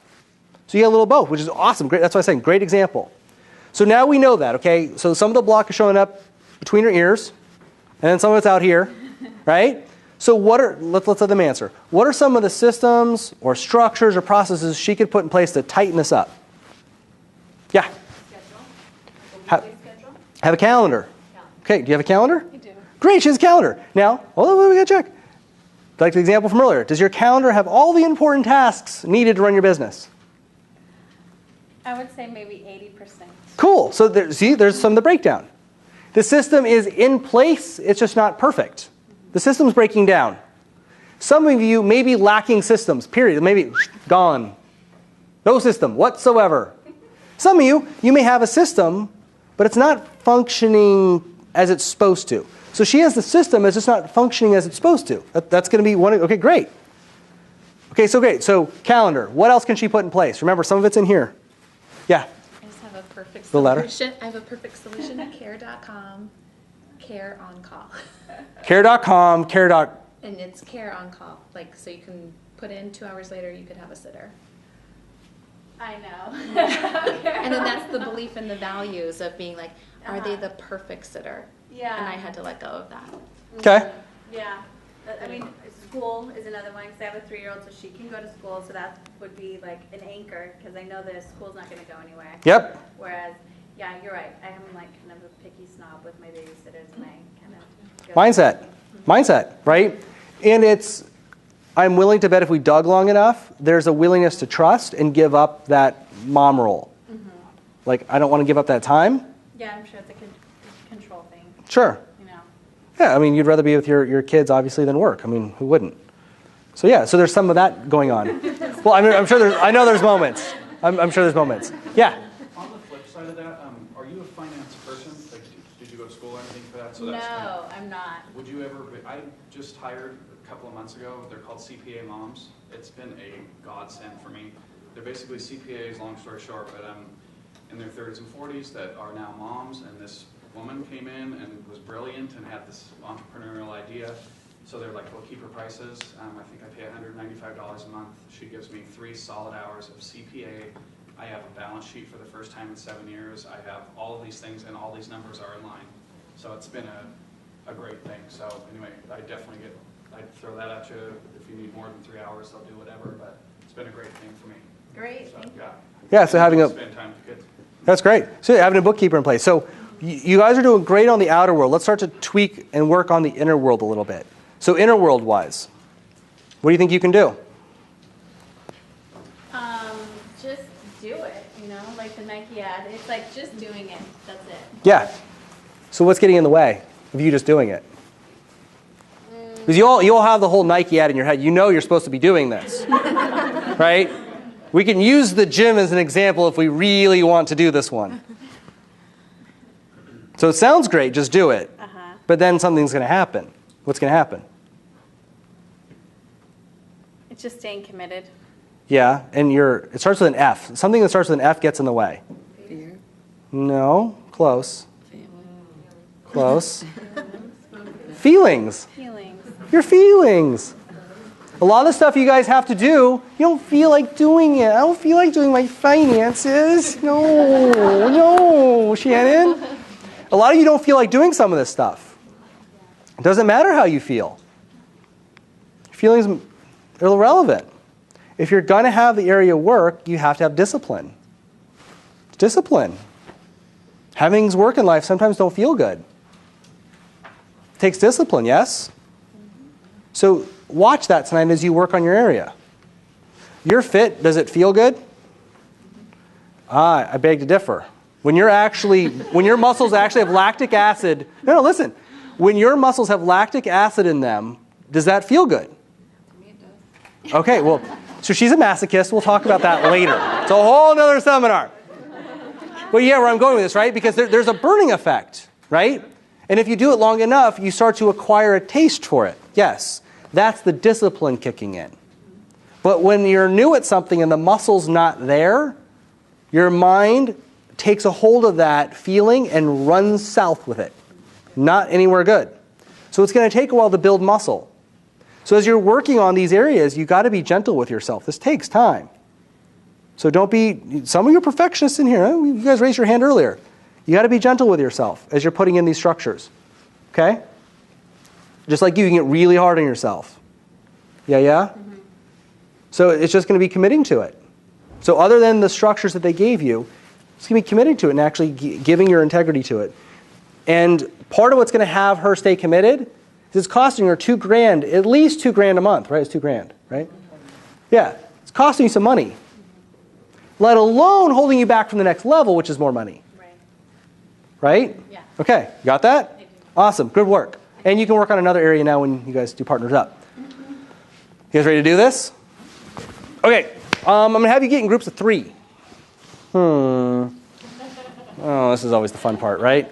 So you get a little both, which is awesome. Great. That's why I'm saying great example. So now we know that, okay? So some of the block is showing up between her ears, and then some of it's out here, right? So let's let them answer. What are some of the systems or structures or processes she could put in place to tighten this up? Yeah. Have a calendar. Okay, do you have a calendar? I do. Great, she has a calendar. Now, we got to check. Like the example from earlier, does your calendar have all the important tasks needed to run your business? I would say maybe 80%. Cool. So there's some of the breakdown. The system is in place, it's just not perfect. The system's breaking down. Some of you may be lacking systems, period. Maybe gone. No system whatsoever. Some of you may have a system, but it's not functioning as it's supposed to. So she has the system, it's just not functioning as it's supposed to. That's going to be one. Okay, great. Okay, so great. So calendar. What else can she put in place? Remember, some of it's in here. Yeah. I just have a perfect the letter. solution. I have a perfect solution at care.com. Care on call. Care.com, And it's care on call. Like, so you can put in 2 hours later, you could have a sitter. I know. And then that's the belief and the values of being like, are they the perfect sitter? Yeah. And I had to let go of that. Okay. Yeah. I mean, school is another one because I have a 3-year-old, so she can go to school. So that would be like an anchor because I know that school's not going to go anywhere. Yep. Whereas, yeah, you're right. I am like kind of a picky snob with my babysitters, and I kind of Mindset, right? And I'm willing to bet if we dug long enough, there's a willingness to trust and give up that mom role. Mm-hmm. Like, I don't want to give up that time. Yeah, I'm sure it's a control thing. Sure. You know. Yeah, I mean, you'd rather be with your kids, obviously, than work. I mean, who wouldn't? So yeah, so there's some of that going on. Well, I know there's moments. I'm sure there's moments. Yeah. On the flip side of that, are you a finance person? Like, did you go to school or anything for that? So that's No, I'm not. Would you ever I just hired a couple of months ago. They're called CPA moms. It's been a godsend for me. They're basically CPAs, long story short, but in their 30s and 40s that are now moms, and this woman came in and was brilliant and had this entrepreneurial idea. So they're like bookkeeper prices. I think I pay $195 a month. She gives me 3 solid hours of CPA. I have a balance sheet for the first time in 7 years. I have all of these things, and all these numbers are in line. So it's been a great thing. So anyway, I'd throw that at you. If you need more than 3 hours, they'll do whatever. But it's been a great thing for me. Great. So, Thank you. Yeah, so having spend time with kids. That's great. So having a bookkeeper in place. So you guys are doing great on the outer world. Let's start to tweak and work on the inner world a little bit. So inner world wise, what do you think you can do? Just do it, like the Nike ad. It's like just doing it. That's it. Yeah. So what's getting in the way of you just doing it? Because you all have the whole Nike ad in your head. You know you're supposed to be doing this, right? We can use the gym as an example if we really want to do this one. So it sounds great, just do it. But then something's going to happen. What's going to happen? It's just staying committed. Yeah, and it starts with an F. Something that starts with an F gets in the way. Fear. No, close. Family. Close. Feelings. Feelings. Your feelings. A lot of the stuff you guys have to do, you don't feel like doing it. I don't feel like doing my finances. No, Shannon. A lot of you don't feel like doing some of this stuff. It doesn't matter how you feel. Feelings are irrelevant. If you're going to have the area work, you have to have discipline. Discipline. Having things work in life sometimes don't feel good. It takes discipline, yes? So watch that tonight as you work on your area. You're fit, does it feel good? I beg to differ. When your muscles actually have lactic acid, no, listen. When your muscles have lactic acid in them, does that feel good? For me, it does. Okay, well, so she's a masochist. We'll talk about that later. It's a whole other seminar. But yeah, where I'm going with this, right? Because there's a burning effect, right? And if you do it long enough, you start to acquire a taste for it. Yes, that's the discipline kicking in. But when you're new at something and the muscle's not there, your mind takes a hold of that feeling and runs south with it. Not anywhere good. So it's going to take a while to build muscle. So as you're working on these areas, you've got to be gentle with yourself. This takes time. So don't be, some of you are perfectionists in here. You guys raised your hand earlier. You got to be gentle with yourself as you're putting in these structures. Okay? Just like you can get really hard on yourself. Yeah? Mm-hmm. So it's just going to be committing to it. So other than the structures that they gave you, it's going to be committing to it and actually giving your integrity to it. And part of what's going to have her stay committed is it's costing her $2,000, at least $2,000 a month, right? It's $2,000, right? Yeah, it's costing you some money. Let alone holding you back from the next level, which is more money. Right? Yeah. Okay, got that? Awesome, good work. And you can work on another area now when you guys do partners up. You guys ready to do this? Okay, I'm going to have you get in groups of 3. Oh, this is always the fun part, right?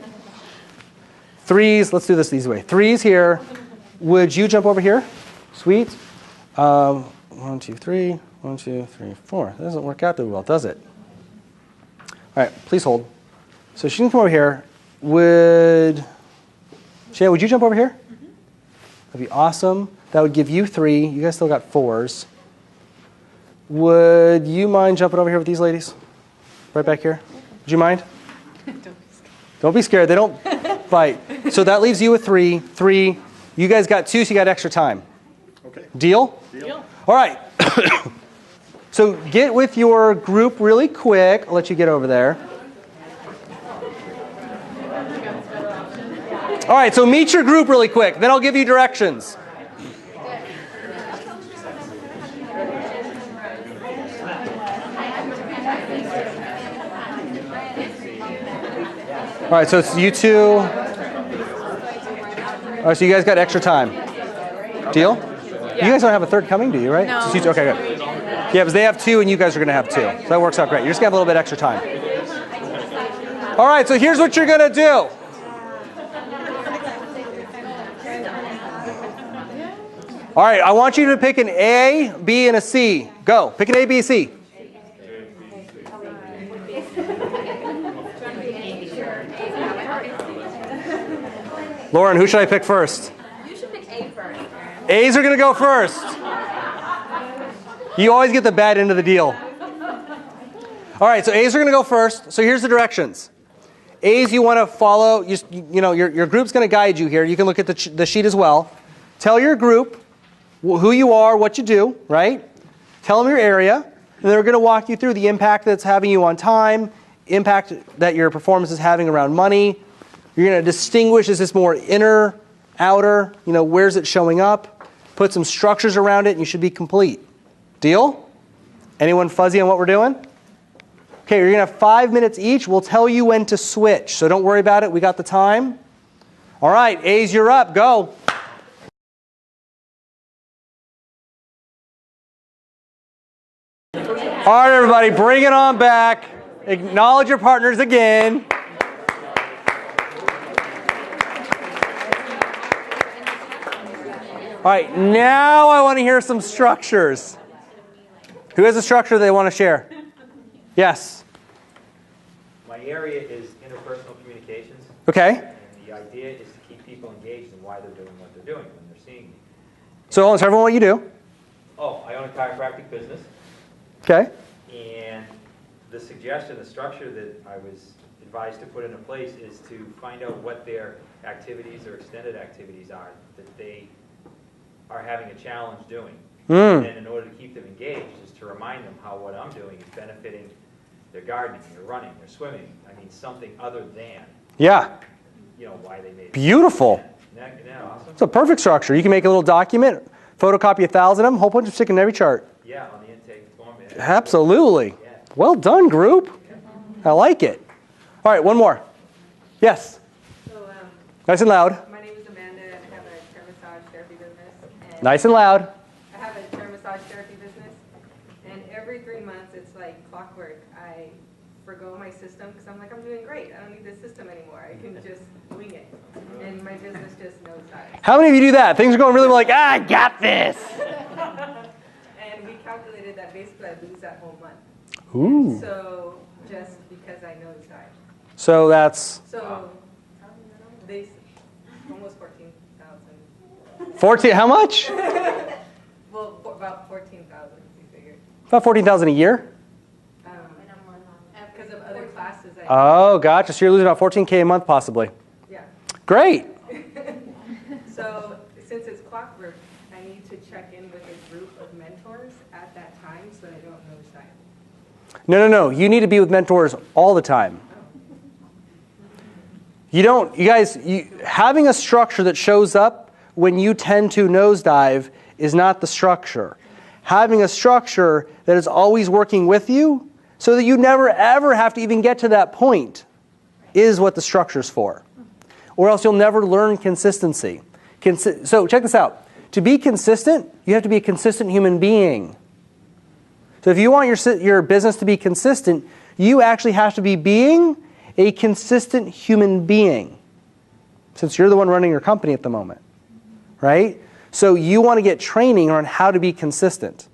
3s, let's do this the easy way. 3s here. Would you jump over here? Sweet. 1, 2, 3. 1, 2, 3, 4. That doesn't work out too well, does it? All right, please hold. So she can come over here. Shannon, would you jump over here? Mm-hmm. That'd be awesome. That would give you 3. You guys still got 4s. Would you mind jumping over here with these ladies? Right back here. Would you mind? Don't be scared. They don't bite. So that leaves you with 3. 3. You guys got 2, so you got extra time. Okay. Deal? Deal. All right. So get with your group really quick. I'll let you get over there. All right, so meet your group really quick. Then I'll give you directions. All right, so it's you 2. All right, so you guys got extra time. Deal? Yeah. You guys don't have a third coming, do you, right? No. Okay, good. Yeah, because they have 2 and you guys are going to have 2. So that works out great. You're just going to have a little bit extra time. All right, so here's what you're going to do. All right, I want you to pick an A, B, and a C. Go. Pick an A, B, C. Lauren, who should I pick first? You should pick A first. A's are going to go first. You always get the bad end of the deal. All right, so A's are going to go first. So here's the directions. A's you want to follow. Your group's going to guide you here. You can look at the sheet as well. Tell your group who you are, what you do, right? Tell them your area. And they're going to walk you through the impact that's having you on time, impact that your performance is having around money. You're going to distinguish, is this more inner, outer, where's it showing up? Put some structures around it and you should be complete. Deal? Anyone fuzzy on what we're doing? Okay, you're going to have 5 minutes each. We'll tell you when to switch, so don't worry about it. We got the time. All right, A's, you're up. Go. All right, everybody, bring it on back. Acknowledge your partners again. All right, now I want to hear some structures. Who has a structure they want to share? Yes. My area is interpersonal communications. Okay. And the idea is to keep people engaged in why they're doing what they're doing when they're seeing me. So tell everyone what you do. Oh, I own a chiropractic business, Okay. and the suggestion, the structure that I was advised to put into place is to find out what their activities or extended activities are that they are having a challenge doing. And in order to keep them engaged is to remind them how what I'm doing is benefiting their gardening, their running, their swimming. I mean, something other than, Yeah. why they made it. Beautiful. Isn't that awesome? It's a perfect structure. You can make a little document, photocopy 1,000 of them, whole bunch of stick in every chart. Yeah, on the intake form. Absolutely. Well done, group. I like it. All right, one more. Yes. So, Nice and loud. my name is Amanda, and I have a chair massage therapy business. And Nice and loud. I have a chair massage therapy business, and every 3 months, it's like clockwork. I forgo my system because I'm like, I'm doing great. I don't need this system anymore. I can just wing it. And my business just nosedives. How many of you do that? Things are going really well, like, I got this. And we calculated that basically I lose that whole month. Ooh. So just because I nosedive. So that's So they almost 14,000. 14. How much? Well, about 14,000, we figured. About 14,000 a year. Because of other classes. Oh, gotcha. So you're losing about 14K a month, possibly. Yeah. Great. So since it's clockwork, I need to check in with a group of mentors at that time so I don't nosedive. No. You need to be with mentors all the time. You guys, having a structure that shows up when you tend to nosedive is not the structure. Having a structure that is always working with you so that you never ever have to even get to that point is what the structure's for. Or else you'll never learn consistency. So check this out. To be consistent, you have to be a consistent human being. So if you want your business to be consistent, you actually have to be being a consistent human being, since you're the one running your company at the moment, right? So you want to get training on how to be consistent.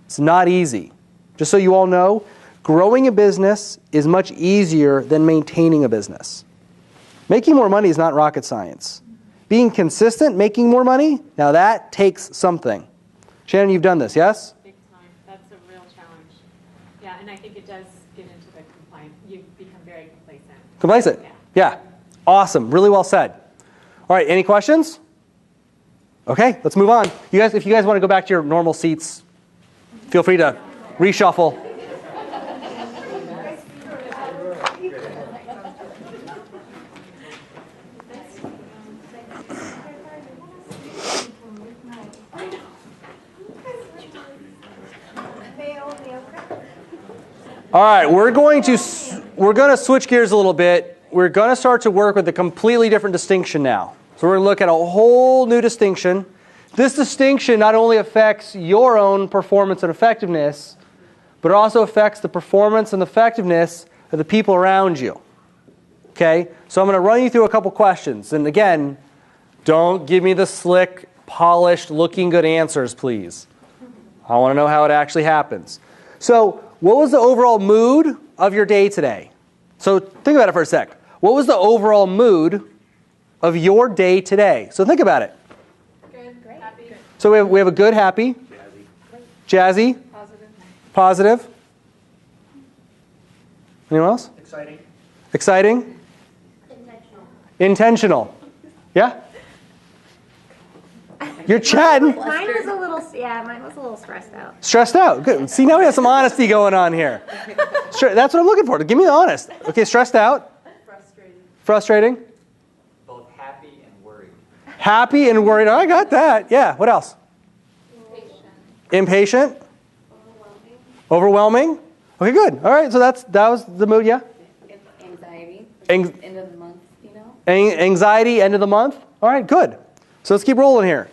It's not easy. Just so you all know, growing a business is much easier than maintaining a business. Making more money is not rocket science. Being consistent, making more money, now that takes something. Shannon, you've done this, yes? Big time. That's a real challenge. Yeah, and I think it does get into the compliance. You become very complacent. Complacent? Yeah. Awesome. Really well said. All right, any questions? Okay, let's move on. You guys, if you guys want to go back to your normal seats, feel free to reshuffle. All right, we're going to switch gears a little bit. We're going to start to work with a completely different distinction now. So we're going to look at a whole new distinction. This distinction not only affects your own performance and effectiveness, but it also affects the performance and effectiveness of the people around you. Okay? So I'm going to run you through a couple questions. And again, don't give me the slick, polished, looking good answers, please. I want to know how it actually happens. So what was the overall mood of your day today? So think about it for a sec. What was the overall mood of your day today? So think about it. Good, happy. So we have a good, happy, jazzy, positive. Anyone else? Exciting. Intentional. Yeah? You're chatting. Mine was a little, mine was a little stressed out. Stressed out. Good. See, now we have some honesty going on here. That's what I'm looking for. Give me the honest. Okay, stressed out. Frustrating. Both happy and worried. Happy and worried. Oh, I got that. Yeah. What else? Impatient. Overwhelming. Okay, good. All right. So that was the mood. Yeah. Anxiety. End of the month, you know. Anxiety. End of the month. All right. Good. So let's keep rolling here.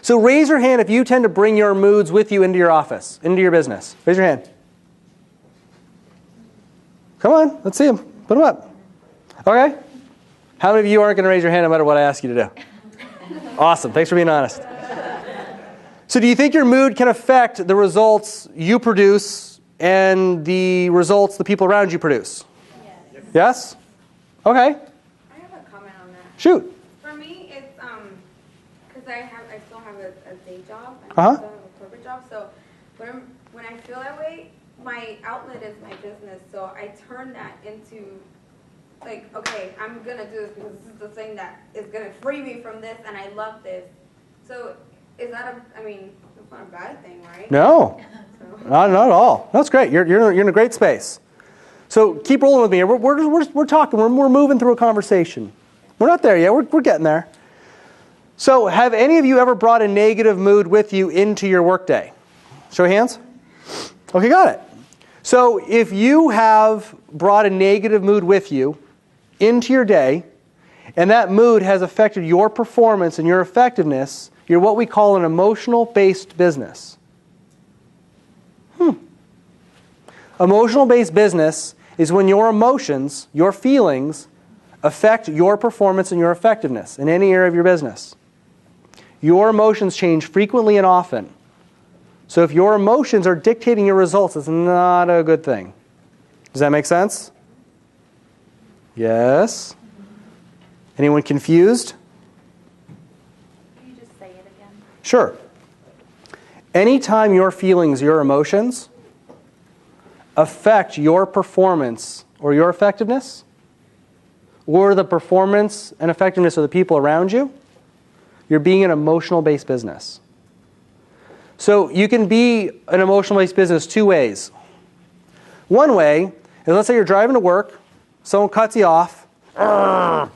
So raise your hand if you tend to bring your moods with you into your office, into your business. Raise your hand. Come on, let's see them. Put them up. Okay. How many of you aren't going to raise your hand no matter what I ask you to do? Awesome. Thanks for being honest. So do you think your mood can affect the results you produce and the results the people around you produce? Yes. Yes? Okay. I have a comment on that. Shoot. For me, it's because I still have a day job. I Uh-huh. also have a corporate job. So when I feel that way, my outlet is my business. So I turn that into, like, okay, I'm going to do this because this is the thing that is going to free me from this, and I love this. So is that I mean, it's not a bad thing, right? No, not at all. That's great. You're in a great space. So keep rolling with me here. We're talking. We're moving through a conversation. We're not there yet. We're getting there. So have any of you ever brought a negative mood with you into your workday? Show of hands. Okay, got it. So if you have brought a negative mood with you into your day, and that mood has affected your performance and your effectiveness, you're what we call an emotional-based business. Emotional-based business is when your emotions, your feelings, affect your performance and your effectiveness in any area of your business. Your emotions change frequently and often. So if your emotions are dictating your results, it's not a good thing. Does that make sense? Yes? Anyone confused? Can you just say it again? Sure. Anytime your feelings, your emotions, affect your performance or your effectiveness, or the performance and effectiveness of the people around you, you're being an emotional-based business. So you can be an emotional-based business two ways. One way is, let's say you're driving to work, someone cuts you off, and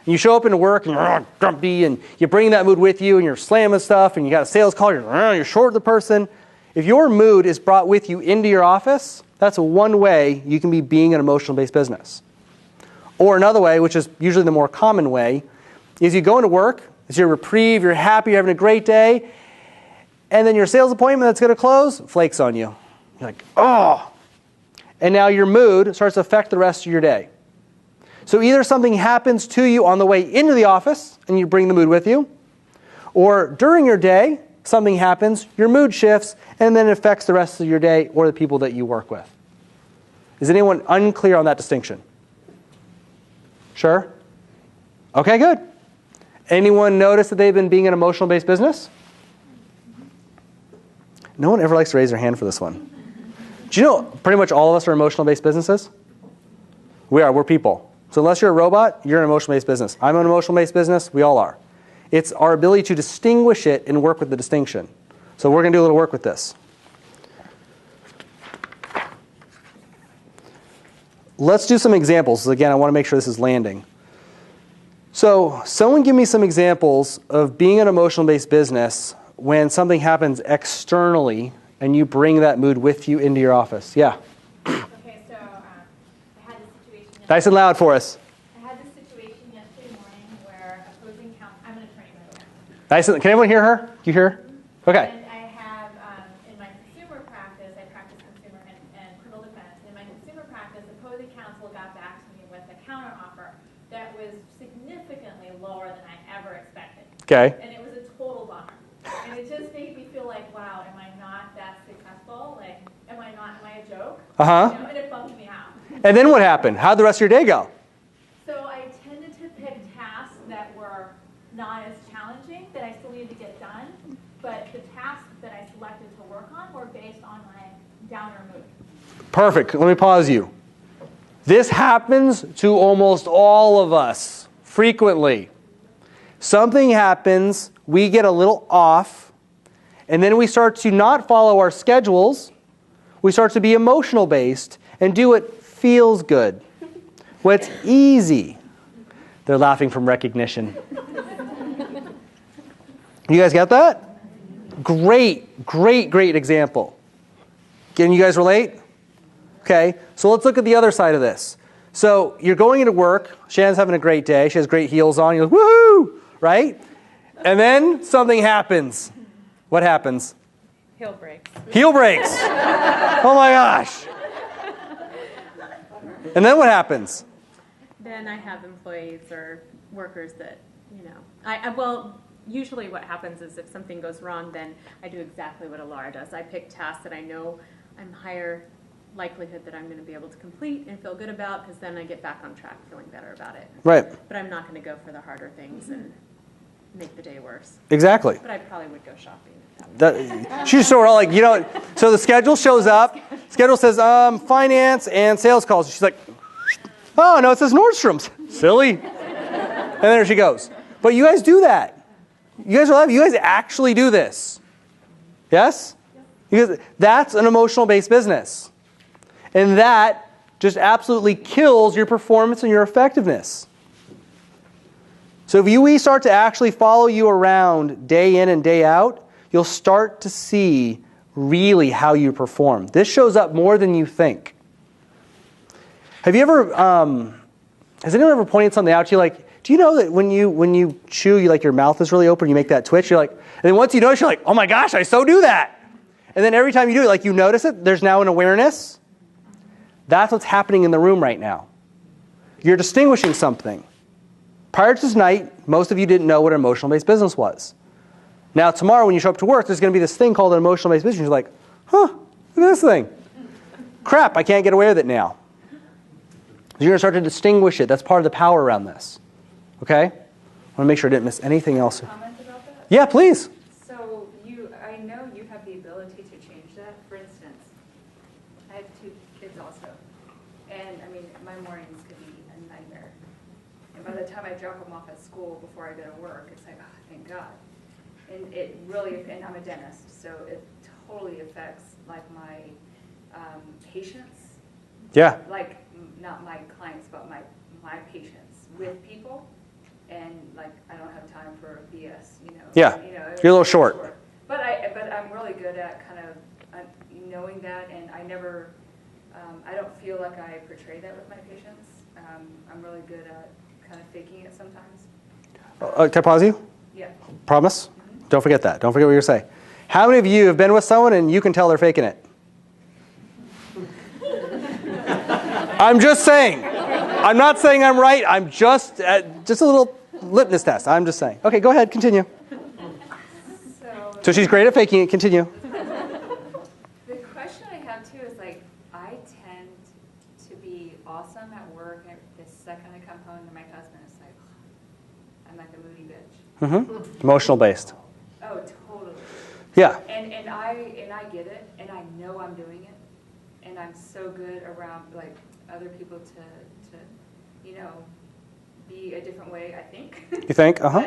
you show up into work and you're grumpy, and you bring that mood with you, and you're slamming stuff, and you got a sales call, you're short of the person. If your mood is brought with you into your office, that's one way you can be being an emotional-based business. Or another way, which is usually the more common way, is you go into work, it's your reprieve, you're happy, you're having a great day, and then your sales appointment that's going to close flakes on you. You're like, oh! And now your mood starts to affect the rest of your day. So either something happens to you on the way into the office, and you bring the mood with you, or during your day, something happens, your mood shifts, and then it affects the rest of your day or the people that you work with. Is anyone unclear on that distinction? Sure? Okay, good. Anyone notice that they've been being an emotional-based business? No one ever likes to raise their hand for this one. Do you know pretty much all of us are emotional-based businesses? We are. We're people. So unless you're a robot, you're an emotional-based business. I'm an emotional-based business. We all are. It's our ability to distinguish it and work with the distinction. So we're going to do a little work with this. Let's do some examples. Again, I want to make sure this is landing. So someone give me some examples of being an emotional-based business when something happens externally and you bring that mood with you into your office. Yeah? Okay, so I had this situation. Nice and loud for us. I had this situation yesterday morning where opposing counsel, I'm an attorney by the way. Nice. Can everyone hear her? Do you hear her? Okay. And I have, in my consumer practice, I practice consumer and criminal defense. In my consumer practice, opposing counsel got back to me with a counteroffer that was significantly lower than I ever expected. Okay. And it was a total bummer. And it just made me feel like, wow, am I not that successful? Like, am I a joke? Uh-huh. You know, and it bummed me out. And then what happened? How'd the rest of your day go? So I tended to pick tasks that were not as challenging, that I still needed to get done, but the tasks that I selected to work on were based on my downer mood. Perfect. Let me pause you. This happens to almost all of us frequently. Something happens, we get a little off, and then we start to not follow our schedules. We start to be emotional based and do what feels good, what's easy. They're laughing from recognition. You guys get that? Great, great, great example. Can you guys relate? Okay, so let's look at the other side of this. So you're going into work, Shannon's having a great day, she has great heels on, you're like, woohoo, right? And then something happens. What happens? Heel breaks. Heel breaks. Oh my gosh. And then what happens? Then I have employees or workers that, well, usually what happens is if something goes wrong, then I do exactly what Alara does. I pick tasks that I know I'm higher likelihood that I'm going to be able to complete and feel good about, because then I get back on track feeling better about it. Right. But I'm not going to go for the harder things. And make the day worse. Exactly. But I probably would go shopping. She's sort of like, so the schedule shows up. Schedule says finance and sales calls. She's like, oh, no, it says Nordstrom's. Silly. And there she goes. But you guys do that. You guys are alive. You guys actually do this. Yes? Because that's an emotional-based business. And that just absolutely kills your performance and your effectiveness. So if we start to actually follow you around day in and day out, you'll start to see really how you perform. This shows up more than you think. Have you ever, has anyone ever pointed something out to you like, do you know that when you chew, you like your mouth is really open, you make that twitch, you're like, and then once you notice, you're like, oh my gosh, I so do that. And then every time you do it, like you notice it, there's now an awareness. That's what's happening in the room right now. You're distinguishing something. Prior to tonight, most of you didn't know what an emotional-based business was. Now, tomorrow when you show up to work, there's going to be this thing called an emotional-based business. You're like, huh, look at this thing. Crap, I can't get away with it now. You're going to start to distinguish it. That's part of the power around this. Okay? I want to make sure I didn't miss anything else. Comment about that? Yeah, please. So I know you have the ability to change that. For instance, I have 2 kids also. And I mean, my mornings could be a nightmare. And by the time I drop them off at school before I go to work, it's like, oh, thank God. And it really, and I'm a dentist, so it totally affects like my patience. Yeah. Like not my clients, but my patience with people. And like I don't have time for BS, Yeah. You're a little short. But I'm really good at kind of knowing that, and I never, I don't feel like I portray that with my patients. I'm really good at kind of faking it sometimes. Can I pause you? Yeah. Promise? Don't forget that. Don't forget what you're going to say. How many of you have been with someone and you can tell they're faking it? I'm just saying. I'm not saying I'm right. I'm just a little litmus test. I'm just saying. Okay, go ahead. Continue. So she's great at faking it. Continue. The question I have too is like, I tend to be awesome at work, and the second I come home to my husband, it's like, I'm like a moody bitch. Emotional based. Oh, totally. Yeah. And I get it, and I know I'm doing it, and I'm so good around like other people to be a different way, I think. You think? Uh-huh.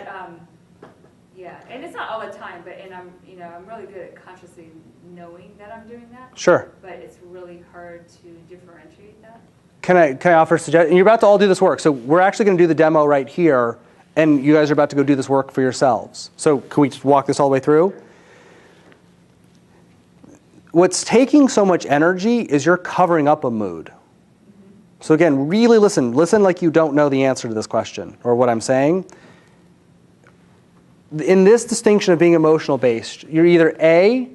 But, yeah, and it's not all the time, but I'm really good at consciously knowing that I'm doing that. Sure. But it's really hard to differentiate that. Can I offer a suggestion? You're about to all do this work, so we're actually going to do the demo right here, and you guys are about to go do this work for yourselves. So can we just walk this all the way through? What's taking so much energy is you're covering up a mood. So again, really listen. Listen like you don't know the answer to this question or what I'm saying. In this distinction of being emotional based, you're either A,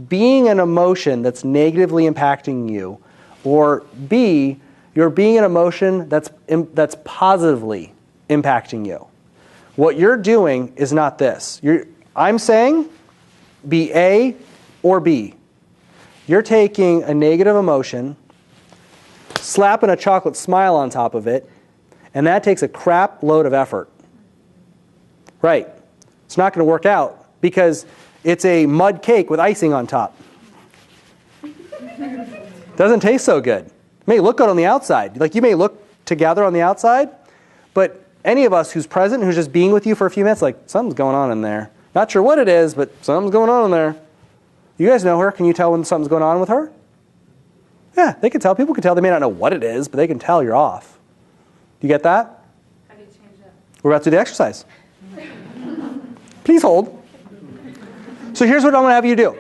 being an emotion that's negatively impacting you, or B, you're being an emotion that's positively impacting you. What you're doing is not this. I'm saying be A or B. You're taking a negative emotion, slapping a chocolate smile on top of it, and that takes a crap load of effort. Right. It's not going to work out because it's a mud cake with icing on top. Doesn't taste so good. It may look good on the outside. Like you may look together on the outside, but any of us who's present, who's just being with you for a few minutes, like something's going on in there. Not sure what it is, but something's going on in there. You guys know her. Can you tell when something's going on with her? Yeah, they can tell. People can tell. They may not know what it is, but they can tell you're off. You get that? How do you change that? We're about to do the exercise. Please hold. So here's what I'm going to have you do.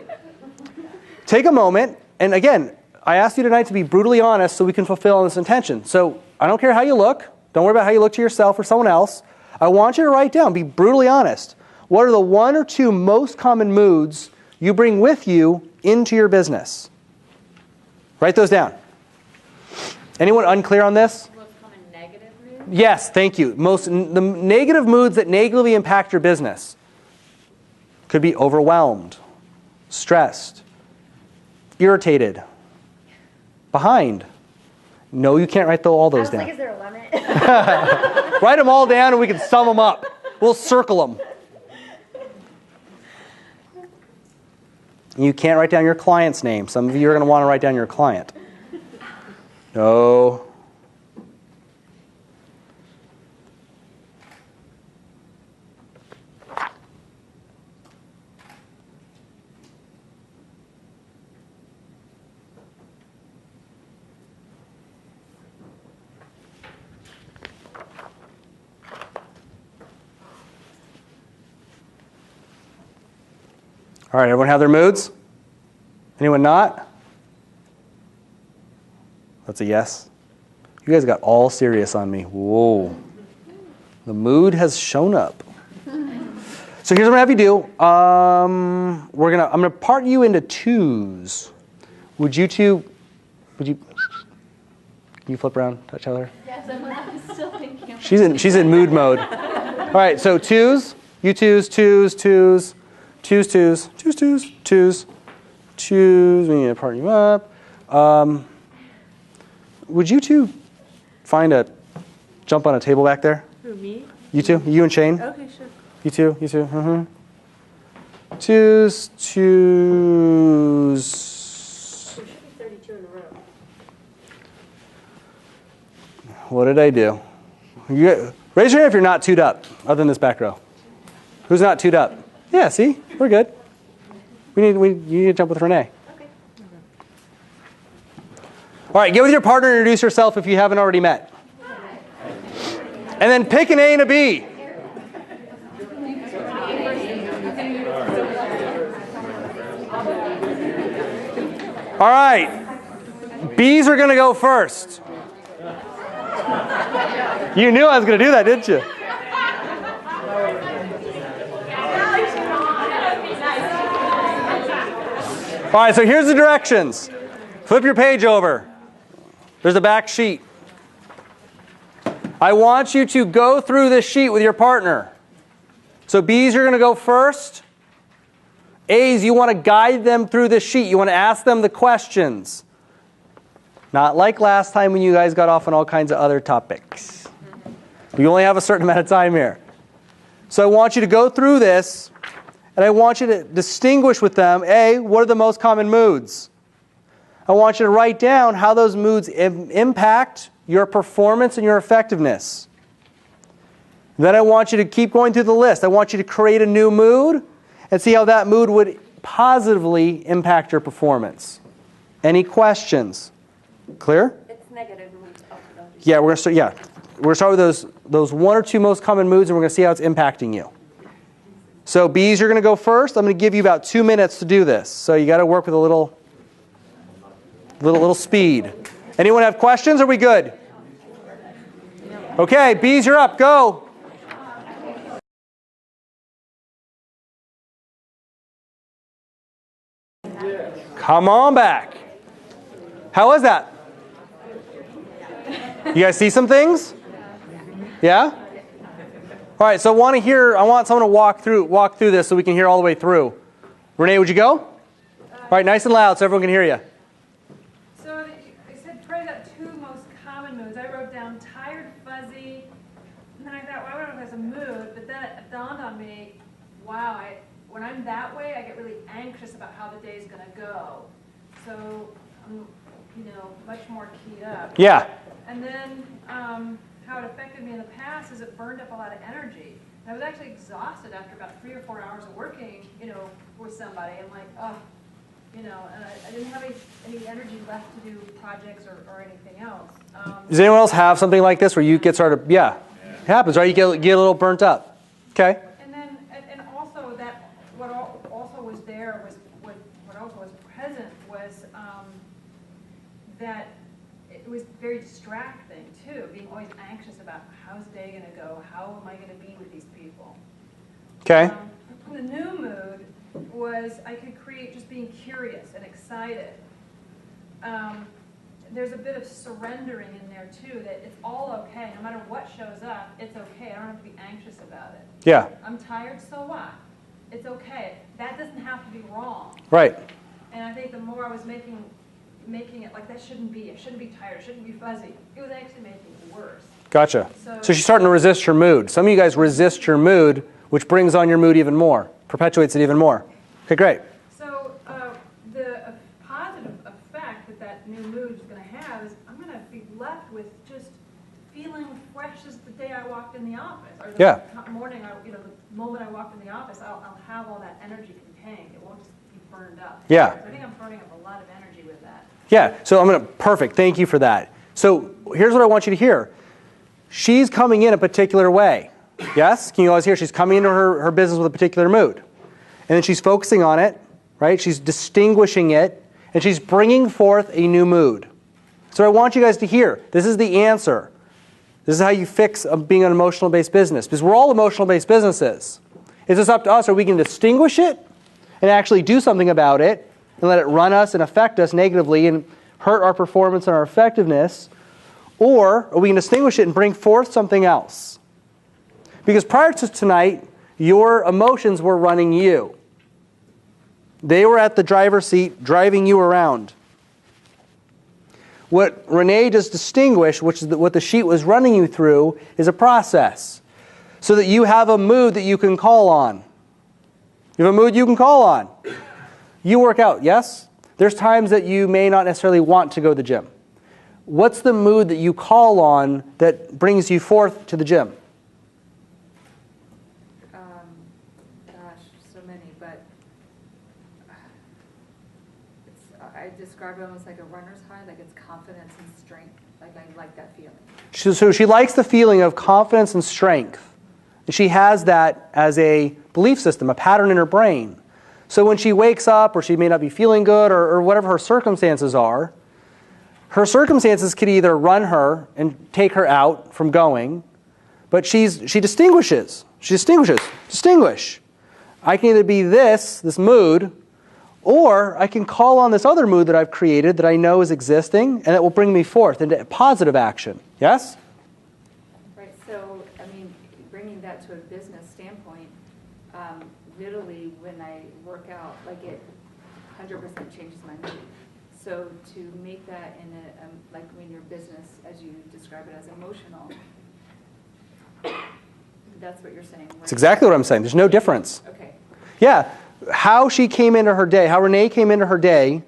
Take a moment, and again, I asked you tonight to be brutally honest so we can fulfill this intention. So I don't care how you look. Don't worry about how you look to yourself or someone else. I want you to write down, be brutally honest. What are the 1 or 2 most common moods you bring with you into your business? Write those down. Anyone unclear on this? Most common negative moods? Yes, thank you. The negative moods that negatively impact your business could be overwhelmed, stressed, irritated, behind. No, you can't write all those down. Is there a limit? Write them all down and we can sum them up. We'll circle them. You can't write down your client's name. Some of you are going to want to write down your client. No. All right, everyone have their moods? Anyone not? That's a yes. You guys got all serious on me. Whoa. The mood has shown up. So here's what I'm gonna have you do. I'm gonna part you into twos. Would you can you flip around, touch Heather? Yes, I'm still thinking. She's in mood mode. All right, so twos, you twos, twos, twos, twos, twos, twos, twos, twos, twos. We need to partner you up. Would you two jump on a table back there? Who, me? You two, you and Shane. Okay, sure. You two, you two. Twos, twos. There should be 32 in a row. What did I do? Raise your hand if you're not two'd up, other than this back row. Who's not two'd up? Yeah, see? We're good. You need to jump with Renee. Okay. All right, get with your partner and introduce yourself if you haven't already met. And then pick an A and a B. All right. B's are going to go first. You knew I was going to do that, didn't you? All right, so here's the directions. Flip your page over. There's a back sheet. I want you to go through this sheet with your partner. So B's, you're going to go first. A's, you want to guide them through this sheet. You want to ask them the questions. Not like last time when you guys got off on all kinds of other topics. We only have a certain amount of time here. So I want you to go through this, and I want you to distinguish with them, A, what are the most common moods? I want you to write down how those moods impact your performance and your effectiveness. Then I want you to keep going through the list. I want you to create a new mood and see how that mood would positively impact your performance. Any questions? Clear? It's negative. Yeah, we're going to start with those one or two most common moods, and we're going to see how it's impacting you. So B's, you're going to go first. I'm going to give you about 2 minutes to do this. So you got to work with a little speed. Anyone have questions? Are we good? Okay, B's, you're up. Go. Come on back. How was that? You guys see some things? Yeah? All right, so I want someone to walk through this so we can hear all the way through. Renee, would you go? All right, nice and loud so everyone can hear you. So I said probably got two most common moods. I wrote down tired, fuzzy, and then I thought, well, I don't know if that's a mood, but then it dawned on me, wow, when I'm that way, I get really anxious about how the day's going to go. So I'm, much more keyed up. Yeah. And then how it affected me in the past is it burned up a lot of energy. And I was actually exhausted after about 3 or 4 hours of working, with somebody. I'm like, oh, and I didn't have any energy left to do projects or anything else. Does anyone else have something like this where you get sort of, yeah, it happens, right? You get a little burnt up. Okay. And also that what also was there was what also was present was that it was very distracting too, being always anxious about how's the day going to go, how am I going to be with these people. Okay. The new mood was I could create just being curious and excited. There's a bit of surrendering in there too, that it's all okay. No matter what shows up, it's okay. I don't have to be anxious about it. Yeah. I'm tired, so what? It's okay. That doesn't have to be wrong. Right. And I think the more I was making it like that shouldn't be. I shouldn't be tired. I shouldn't be fuzzy. It was actually making it worse. Gotcha. So she's starting to resist your mood. Some of you guys resist your mood, which brings on your mood even more, perpetuates it even more. Okay, great. So feeling fresh as the day I walked in the office. Or the Yeah. morning, the moment I walked in the office, I'll have all that energy contained. It won't just be burned up. Yeah. So I think I'm burning up a lot of energy with that. Yeah, so perfect, thank you for that. So here's what I want you to hear. She's coming in a particular way. Yes? Can you always hear? She's coming into her business with a particular mood. And then she's focusing on it, right? She's distinguishing it, and she's bringing forth a new mood. So I want you guys to hear, this is the answer. This is how you fix being an emotional-based business, because we're all emotional-based businesses. It's just up to us, or we can distinguish it and actually do something about it and let it run us and affect us negatively and hurt our performance and our effectiveness, or we can distinguish it and bring forth something else. Because prior to tonight, your emotions were running you. They were at the driver's seat, driving you around. What Renee just distinguished, which is what the sheet was running you through, is a process. So that you have a mood that you can call on. You have a mood you can call on. You work out, yes? There's times that you may not necessarily want to go to the gym. What's the mood that you call on that brings you forth to the gym? So many, but I describe it almost like a runner's high, like it's confidence and strength. Like I like that feeling. So she likes the feeling of confidence and strength. And she has that as a belief system, a pattern in her brain. So when she wakes up, or she may not be feeling good, or whatever her circumstances are, her circumstances could either run her and take her out from going, but she distinguishes. She distinguishes. Distinguish. I can either be this mood, or I can call on this other mood that I've created that I know is existing, and it will bring me forth into positive action. Yes? Right, so, I mean, bringing that to a business standpoint, literally when I work out, like it 100% changes my mood. So to make that in like when your business, as you describe it, as emotional, that's what you're saying, right? That's exactly what I'm saying. There's no difference. Okay. Yeah. How she came into her day, how Renee came into her day,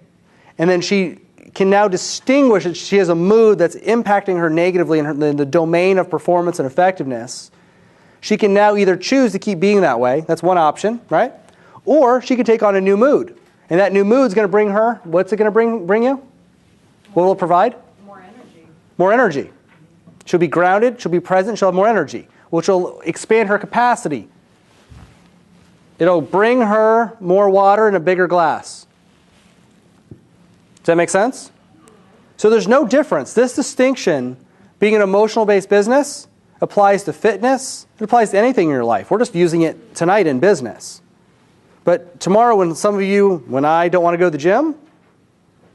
and then she can now distinguish that she has a mood that's impacting her negatively in the domain of performance and effectiveness. She can now either choose to keep being that way, that's one option, right? Or she can take on a new mood. And that new mood is going to bring her, what's it going to bring you? What will it provide? More energy. More energy. She'll be grounded, she'll be present, she'll have more energy, which will expand her capacity. It'll bring her more water in a bigger glass. Does that make sense? So there's no difference. This distinction, being an emotional-based business, applies to fitness. It applies to anything in your life. We're just using it tonight in business. But tomorrow, when I don't want to go to the gym,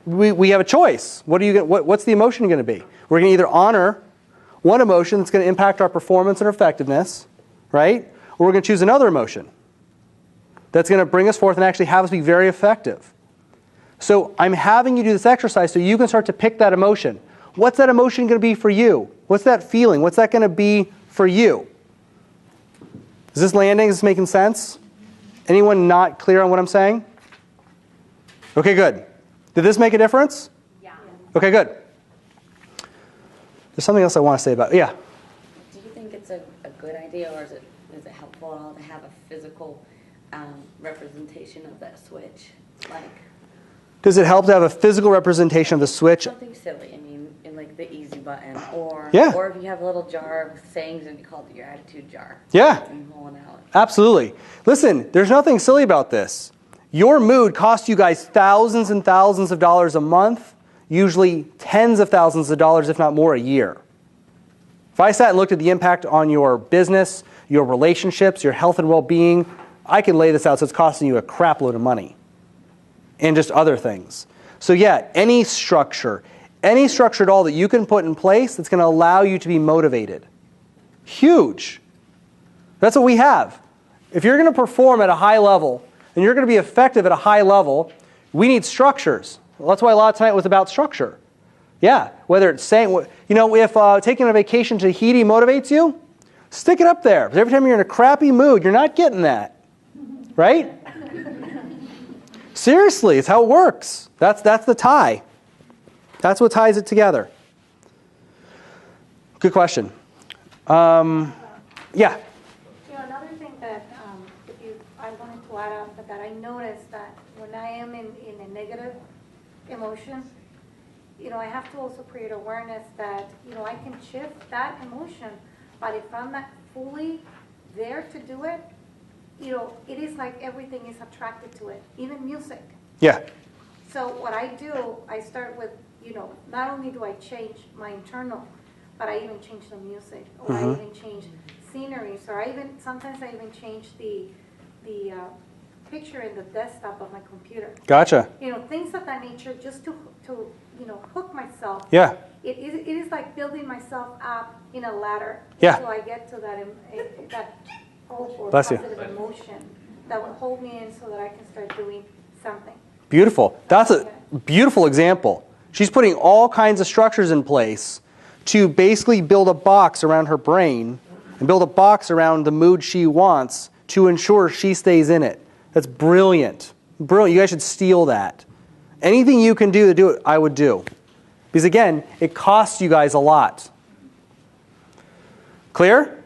we have a choice. What's the emotion going to be? We're going to either honor one emotion that's going to impact our performance and effectiveness, right? Or we're going to choose another emotion that's going to bring us forth and actually have us be very effective. So I'm having you do this exercise so you can start to pick that emotion. What's that emotion going to be for you? What's that feeling? What's that going to be for you? Is this landing? Is this making sense? Anyone not clear on what I'm saying? Okay, good. Did this make a difference? Yeah. Okay, good. There's something else I want to say about it. Yeah. Do you think it's a good idea, or is it helpful at all to have a physical representation of that switch? Does it help to have a physical representation of the switch? Something silly. I mean, in like the easy button, or if you have a little jar with sayings and you call it your attitude jar. Yeah. And pull it out. Absolutely. Listen, there's nothing silly about this. Your mood costs you guys thousands and thousands of dollars a month, usually tens of thousands of dollars, if not more, a year. If I sat and looked at the impact on your business, your relationships, your health and well-being, I can lay this out so it's costing you a crap load of money. And just other things. So yeah, any structure at all that you can put in place that's going to allow you to be motivated. Huge. That's what we have. If you're going to perform at a high level, and you're going to be effective at a high level, we need structures. Well, that's why a lot of tonight was about structure. Yeah, whether it's saying, if taking a vacation to Tahiti motivates you, stick it up there. Because every time you're in a crappy mood, you're not getting that. Right? Seriously, it's how it works. That's the tie. That's what ties it together. Good question. Yeah. You know, another thing that I wanted to add on that I noticed that when I am in a negative emotion, you know, I have to also create awareness that, you know, I can shift that emotion, but if I'm not fully there to do it, you know, it is like everything is attracted to it, even music. Yeah. So what I do, I start with, you know, not only do I change my internal, but I even change the music, or I even change sceneries, or sometimes I even change the picture in the desktop of my computer. Gotcha. You know, things of that nature, just to you know, hook myself. Yeah. It is like building myself up in a ladder. Yeah. So I get to that hope or Bless you. positive emotion that will hold me in so that I can start doing something. Beautiful. That's a beautiful example. She's putting all kinds of structures in place to basically build a box around her brain and build a box around the mood she wants to ensure she stays in it. That's brilliant. Brilliant. You guys should steal that. Anything you can do to do it, I would do. Because again, it costs you guys a lot. Clear?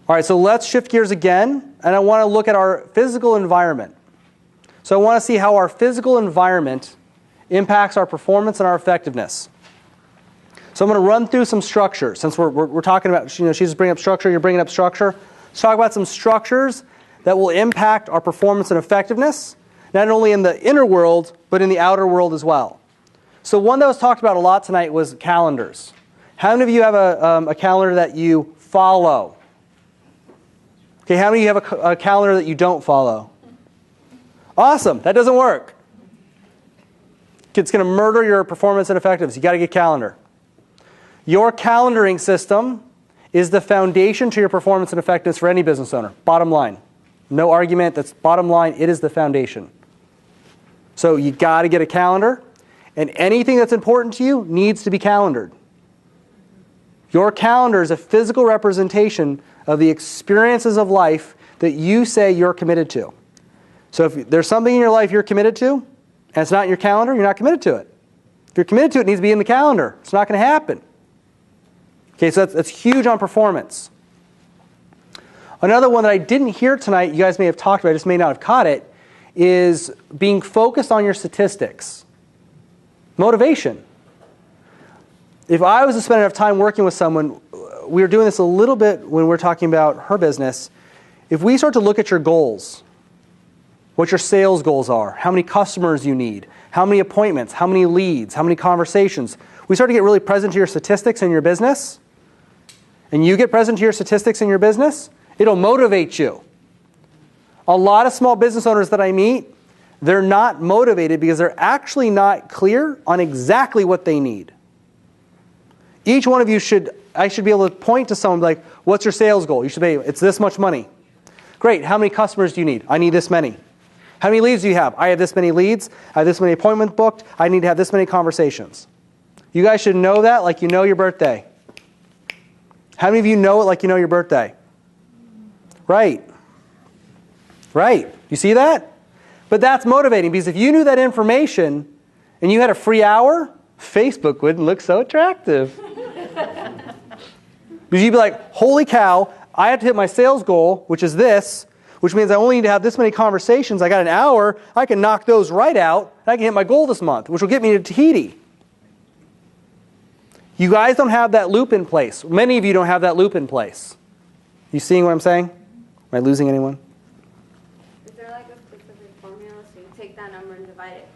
All right, so let's shift gears again, and I want to look at our physical environment. So I want to see how our physical environment impacts our performance and our effectiveness. So I'm going to run through some structures. Since we're talking about, you know, she's bringing up structure, you're bringing up structure. Let's talk about some structures that will impact our performance and effectiveness, not only in the inner world, but in the outer world as well. So one that was talked about a lot tonight was calendars. How many of you have a calendar that you follow? Okay, how many of you have a calendar that you don't follow? Awesome, that doesn't work. It's going to murder your performance and effectiveness. You got to get a calendar. Your calendaring system is the foundation to your performance and effectiveness for any business owner. Bottom line. No argument, that's bottom line, it is the foundation. So you got to get a calendar, and anything that's important to you needs to be calendared. Your calendar is a physical representation of the experiences of life that you say you're committed to. So if there's something in your life you're committed to, and it's not in your calendar, you're not committed to it. If you're committed to it, it needs to be in the calendar. It's not going to happen. Okay, so that's huge on performance. Another one that I didn't hear tonight, you guys may have talked about, I just may not have caught it, is being focused on your statistics. Motivation. If I was to spend enough time working with someone, we were doing this a little bit when we're talking about her business. If we start to look at your goals, what your sales goals are, how many customers you need, how many appointments, how many leads, how many conversations, we start to get really present to your statistics in your business, and you get present to your statistics in your business, it'll motivate you. A lot of small business owners that I meet, they're not motivated because they're actually not clear on exactly what they need. Each one of you I should be able to point to someone like, what's your sales goal? You should be, it's this much money. Great, how many customers do you need? I need this many. How many leads do you have? I have this many leads. I have this many appointments booked. I need to have this many conversations. You guys should know that like you know your birthday. How many of you know it like you know your birthday? Right. Right. You see that? But that's motivating because if you knew that information and you had a free hour, Facebook wouldn't look so attractive. Because you'd be like, holy cow, I have to hit my sales goal, which is this, which means I only need to have this many conversations. I got an hour. I can knock those right out. And I can hit my goal this month, which will get me to Tahiti. You guys don't have that loop in place. Many of you don't have that loop in place. You seeing what I'm saying? Am I losing anyone? Is there like a specific formula so you take that number and divide it?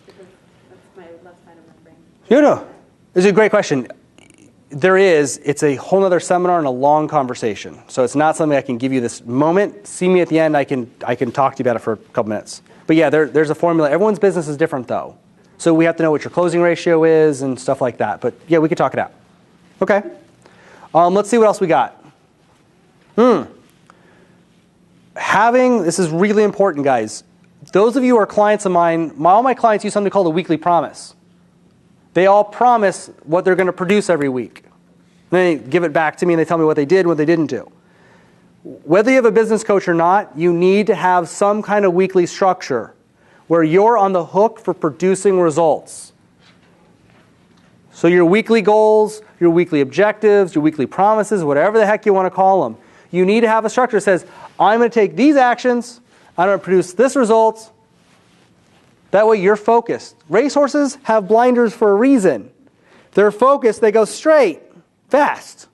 Because that's my left side of my brain. No. This is a great question. There is. It's a whole other seminar and a long conversation. So it's not something I can give you this moment. See me at the end. I can talk to you about it for a couple minutes. But yeah, there's a formula. Everyone's business is different though. So we have to know what your closing ratio is and stuff like that. But yeah, we could talk it out. Okay. Let's see what else we got. This is really important, guys. Those of you who are clients of mine, all my clients use something called a weekly promise. They all promise what they're going to produce every week. Then they give it back to me and they tell me what they did and what they didn't do. Whether you have a business coach or not, you need to have some kind of weekly structure where you're on the hook for producing results. So your weekly goals, your weekly objectives, your weekly promises, whatever the heck you want to call them, you need to have a structure that says, I'm going to take these actions, I'm going to produce this result. That way you're focused. Racehorses have blinders for a reason. They're focused, they go straight, fast.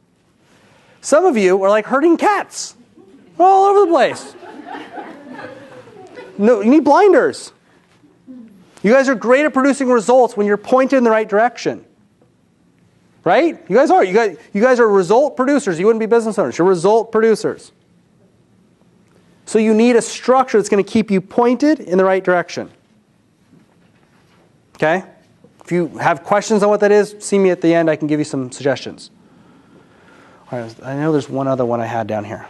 Some of you are like herding cats all over the place. No, you need blinders. You guys are great at producing results when you're pointed in the right direction. Right? You guys are. You guys are result producers. You wouldn't be business owners. You're result producers. So you need a structure that's going to keep you pointed in the right direction. Okay? If you have questions on what that is, see me at the end. I can give you some suggestions. All right, I know there's one other one I had down here.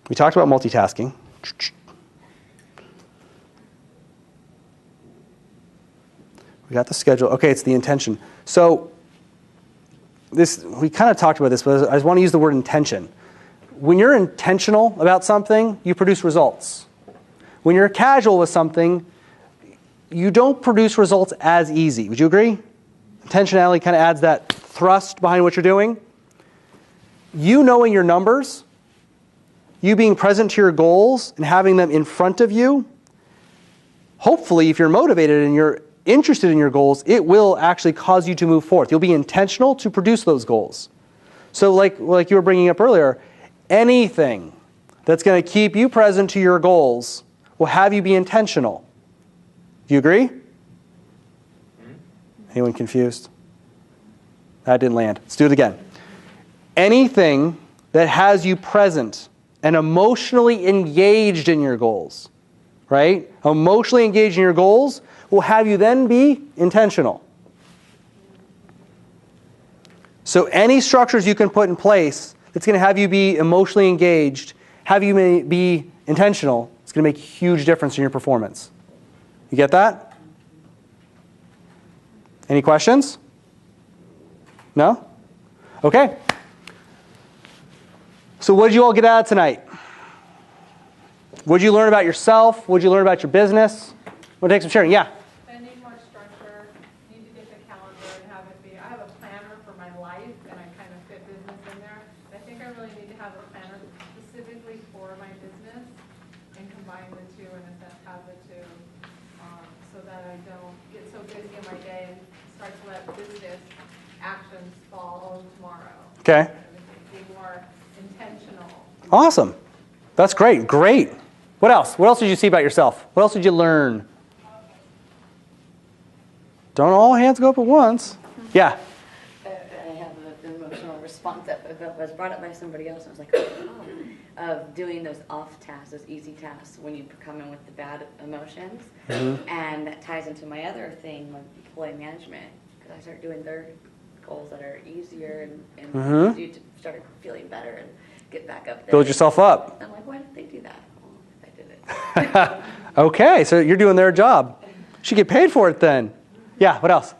We talked about multitasking. We got the schedule. Okay, it's the intention. So we kind of talked about this, but I just want to use the word intention. When you're intentional about something, you produce results. When you're casual with something, you don't produce results as easy. Would you agree? Intentionality kind of adds that thrust behind what you're doing. You knowing your numbers, you being present to your goals and having them in front of you, hopefully if you're motivated and you're interested in your goals, it will actually cause you to move forth. You'll be intentional to produce those goals. So like you were bringing up earlier, anything that's going to keep you present to your goals will have you be intentional. Do you agree? Anyone confused? That didn't land. Let's do it again. Anything that has you present and emotionally engaged in your goals, right? Emotionally engaged in your goals will have you then be intentional. So any structures you can put in place that's going to have you be emotionally engaged, have you be intentional, it's going to make a huge difference in your performance. You get that? Any questions? No? Okay. So what did you all get out of tonight? What did you learn about yourself? What did you learn about your business? We'll take some sharing. Yeah? I need more structure. I need to get the calendar and have it be, I have a planner for my life and I kind of fit business in there. I think I really need to have a planner specifically for my business and combine the two and have the two so that I don't get so busy in my day and start to let business actions fall tomorrow. Okay. Be more intentional. Awesome. That's great. Great. What else? What else did you see about yourself? What else did you learn? Don't all hands go up at once. Yeah. I have an emotional response that was brought up by somebody else. I was like, oh, of doing those off tasks, those easy tasks when you come in with the bad emotions. Mm-hmm. And that ties into my other thing with employee management, because I start doing their goals that are easier and mm-hmm. you to start feeling better and get back up there. Build yourself up. I'm like, why did they do that? Well, I did it. Okay, so you're doing their job. Should get paid for it then. Yeah, what else?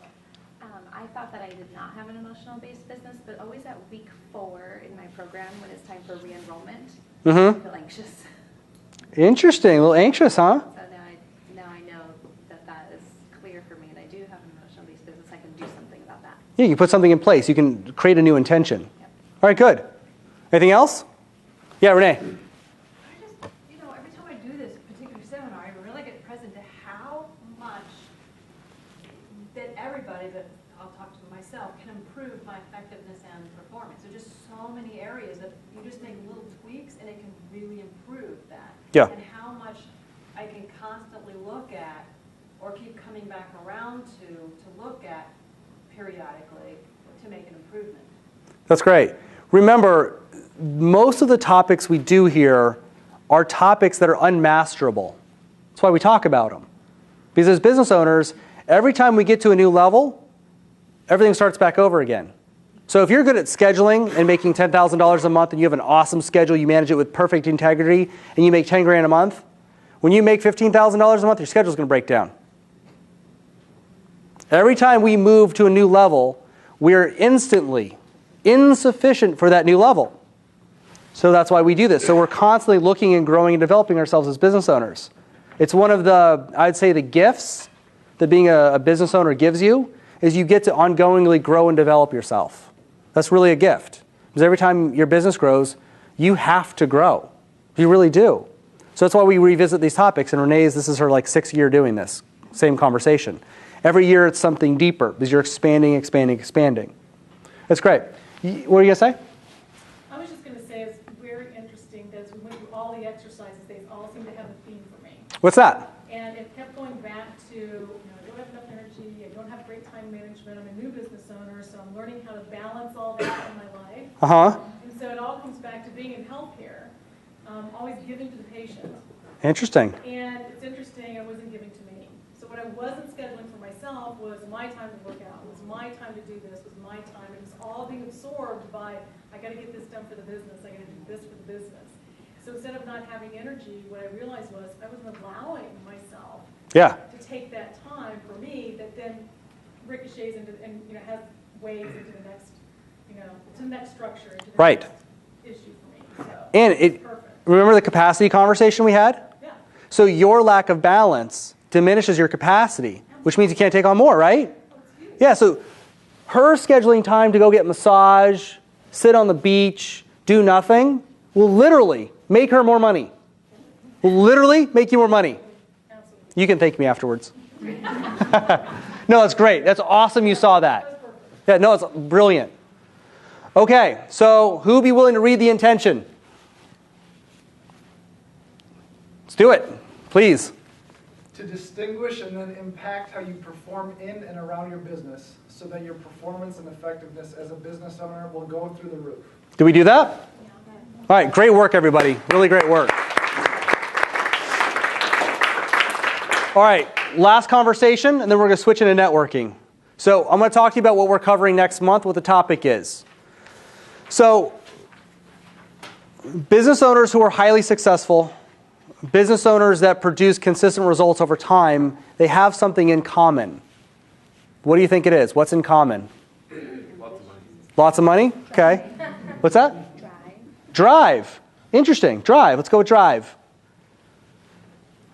I thought that I did not have an emotional-based business, but always at week 4 in my program when it's time for re-enrollment, Mm-hmm. I feel anxious. Interesting. A little anxious, huh? So now I know that is clear for me, and I do have an emotional-based business. I can do something about that. Yeah, you put something in place. You can create a new intention. Yep. All right, good. Anything else? Yeah, Renee. Every time I do this particular seminar, I really get present to how much that everybody, but I'll talk to myself, can improve my effectiveness and performance. There's just so many areas that you just make little tweaks and it can really improve that. Yeah. And how much I can constantly look at or keep coming back around to look at periodically to make an improvement. That's great. Remember, most of the topics we do here are topics that are unmasterable. That's why we talk about them. Because as business owners, every time we get to a new level, everything starts back over again. So if you're good at scheduling and making $10,000 a month and you have an awesome schedule, you manage it with perfect integrity, and you make 10 grand a month, when you make $15,000 a month, your schedule's going to break down. Every time we move to a new level, we're instantly insufficient for that new level. So that's why we do this. So we're constantly looking and growing and developing ourselves as business owners. It's one of the, I'd say, the gifts that being a business owner gives you is you get to ongoingly grow and develop yourself. That's really a gift. Because every time your business grows, you have to grow. You really do. So that's why we revisit these topics. And this is her like 6th year doing this. Same conversation. Every year it's something deeper because you're expanding. That's great. What were you going to say? I was just going to say it's very interesting that as we went through all the exercises, they all seem to have a theme for me. What's that? And it kept going back to, I don't have enough energy, I don't have great time management, I'm a new business owner, so I'm learning how to balance all that in my life. Uh-huh. And so it all comes back to being in healthcare, always giving to the patient. Interesting. And it's interesting, I wasn't giving to me. So what I wasn't scheduling for myself was my time to work out, was my time to do this, was my time. It was all being absorbed by, I got to get this done for the business, I got to do this for the business. So instead of not having energy, what I realized was I wasn't allowing myself to take that time for me that then ricochets into, and has waves into the next, to the next structure, into the next issue for me. So And remember the capacity conversation we had? Yeah. So your lack of balance diminishes your capacity, which means you can't take on more, right? Yeah, so her scheduling time to go get massage, sit on the beach, do nothing, will literally make her more money. Will literally make you more money. You can thank me afterwards. No, that's great. That's awesome you saw that. Yeah, no, it's brilliant. Okay, so who would be willing to read the intention? Let's do it, please. To distinguish and then impact how you perform in and around your business so that your performance and effectiveness as a business owner will go through the roof. Did we do that? All right, great work, everybody. Really great work. All right, last conversation, and then we're going to switch into networking. So I'm going to talk to you about what we're covering next month, what the topic is. So business owners who are highly successful, business owners that produce consistent results over time, they have something in common. What do you think it is? What's in common? Lots of money? Okay. What's that? Drive. Interesting. Drive. Let's go with drive.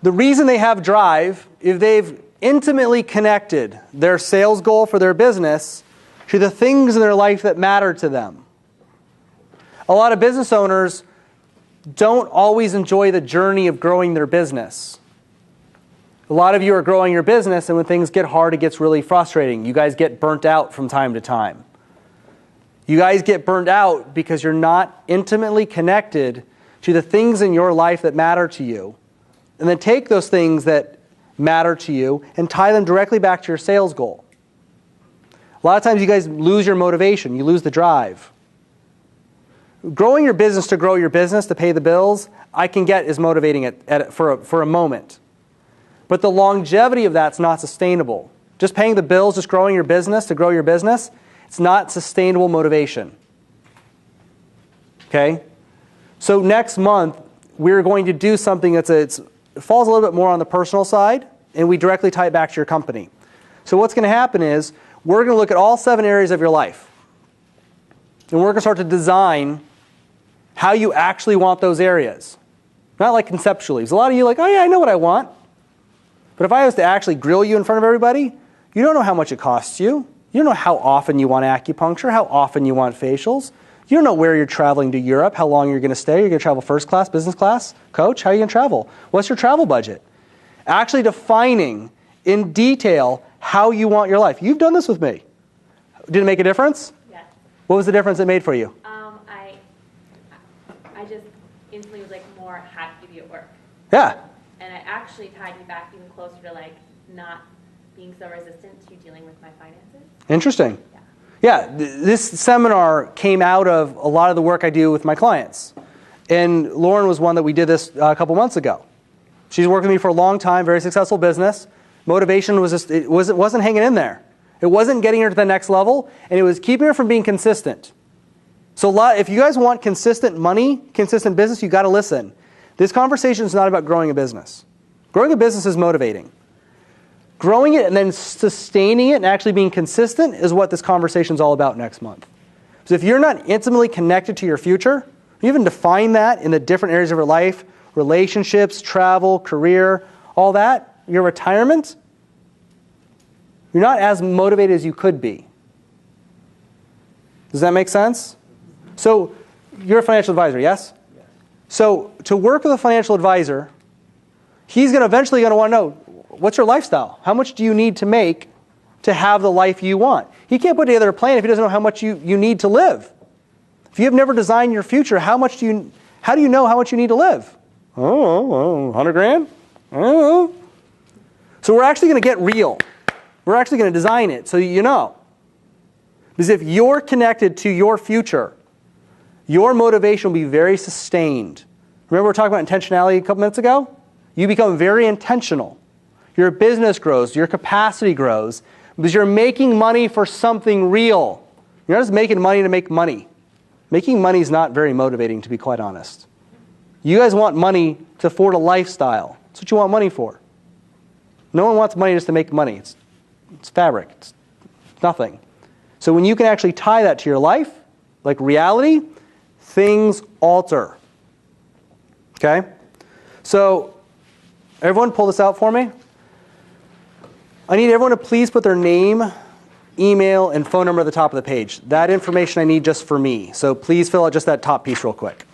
The reason they have drive is they've intimately connected their sales goal for their business to the things in their life that matter to them. A lot of business owners don't always enjoy the journey of growing their business. A lot of you are growing your business, and when things get hard, it gets really frustrating. You guys get burnt out from time to time. You guys get burnt out because you're not intimately connected to the things in your life that matter to you. And then take those things that matter to you and tie them directly back to your sales goal. A lot of times you guys lose your motivation. You lose the drive. Growing your business to grow your business, to pay the bills, I can get is motivating for a moment. But the longevity of that's not sustainable. Just paying the bills, just growing your business to grow your business, it's not sustainable motivation. Okay? So next month, we're going to do something it falls a little bit more on the personal side, and we directly tie it back to your company. So what's going to happen is, we're going to look at all 7 areas of your life. And we're going to start to design how you actually want those areas. Not like conceptually. Because a lot of you are like, oh yeah, I know what I want. But if I was to actually grill you in front of everybody, you don't know how much it costs you. You don't know how often you want acupuncture, how often you want facials. You don't know where you're traveling to Europe, how long you're going to stay. You're going to travel first class, business class? Coach, how are you going to travel? What's your travel budget? Actually defining in detail how you want your life. You've done this with me. Did it make a difference? Yes. What was the difference it made for you? I just instantly was like more happy to be at work. Yeah. And I actually tied me back even closer to like not being so resistant to dealing with my finances. Interesting. Yeah, this seminar came out of a lot of the work I do with my clients. And Lauren was one that we did this a couple months ago. She's worked with me for a long time, very successful business. Motivation was just, it wasn't hanging in there. It wasn't getting her to the next level, and it was keeping her from being consistent. So if you guys want consistent money, consistent business, you got to listen. This conversation is not about growing a business. Growing a business is motivating. Growing it and then sustaining it and actually being consistent is what this conversation is all about next month. So if you're not intimately connected to your future, you even define that in the different areas of your life, relationships, travel, career, all that, your retirement, You're not as motivated as you could be. Does that make sense? So you're a financial advisor, yes? Yes. So to work with a financial advisor, he's eventually going to want to know, what's your lifestyle? How much do you need to make to have the life you want? He can't put together a plan if he doesn't know how much you need to live. If you have never designed your future, how do you know how much you need to live? Oh, 100 grand? Oh. So we're actually going to get real. We're actually going to design it so you know. Because if you're connected to your future, your motivation will be very sustained. Remember we were talking about intentionality a couple minutes ago? You become very intentional. Your business grows, your capacity grows, because you're making money for something real. You're not just making money to make money. Making money is not very motivating, to be quite honest. You guys want money to afford a lifestyle. That's what you want money for. No one wants money just to make money. It's fabric. It's nothing. So when you can actually tie that to your life, like reality, things alter. Okay? So everyone pull this out for me. I need everyone to please put their name, email, and phone number at the top of the page. That information I need just for me. So please fill out just that top piece real quick.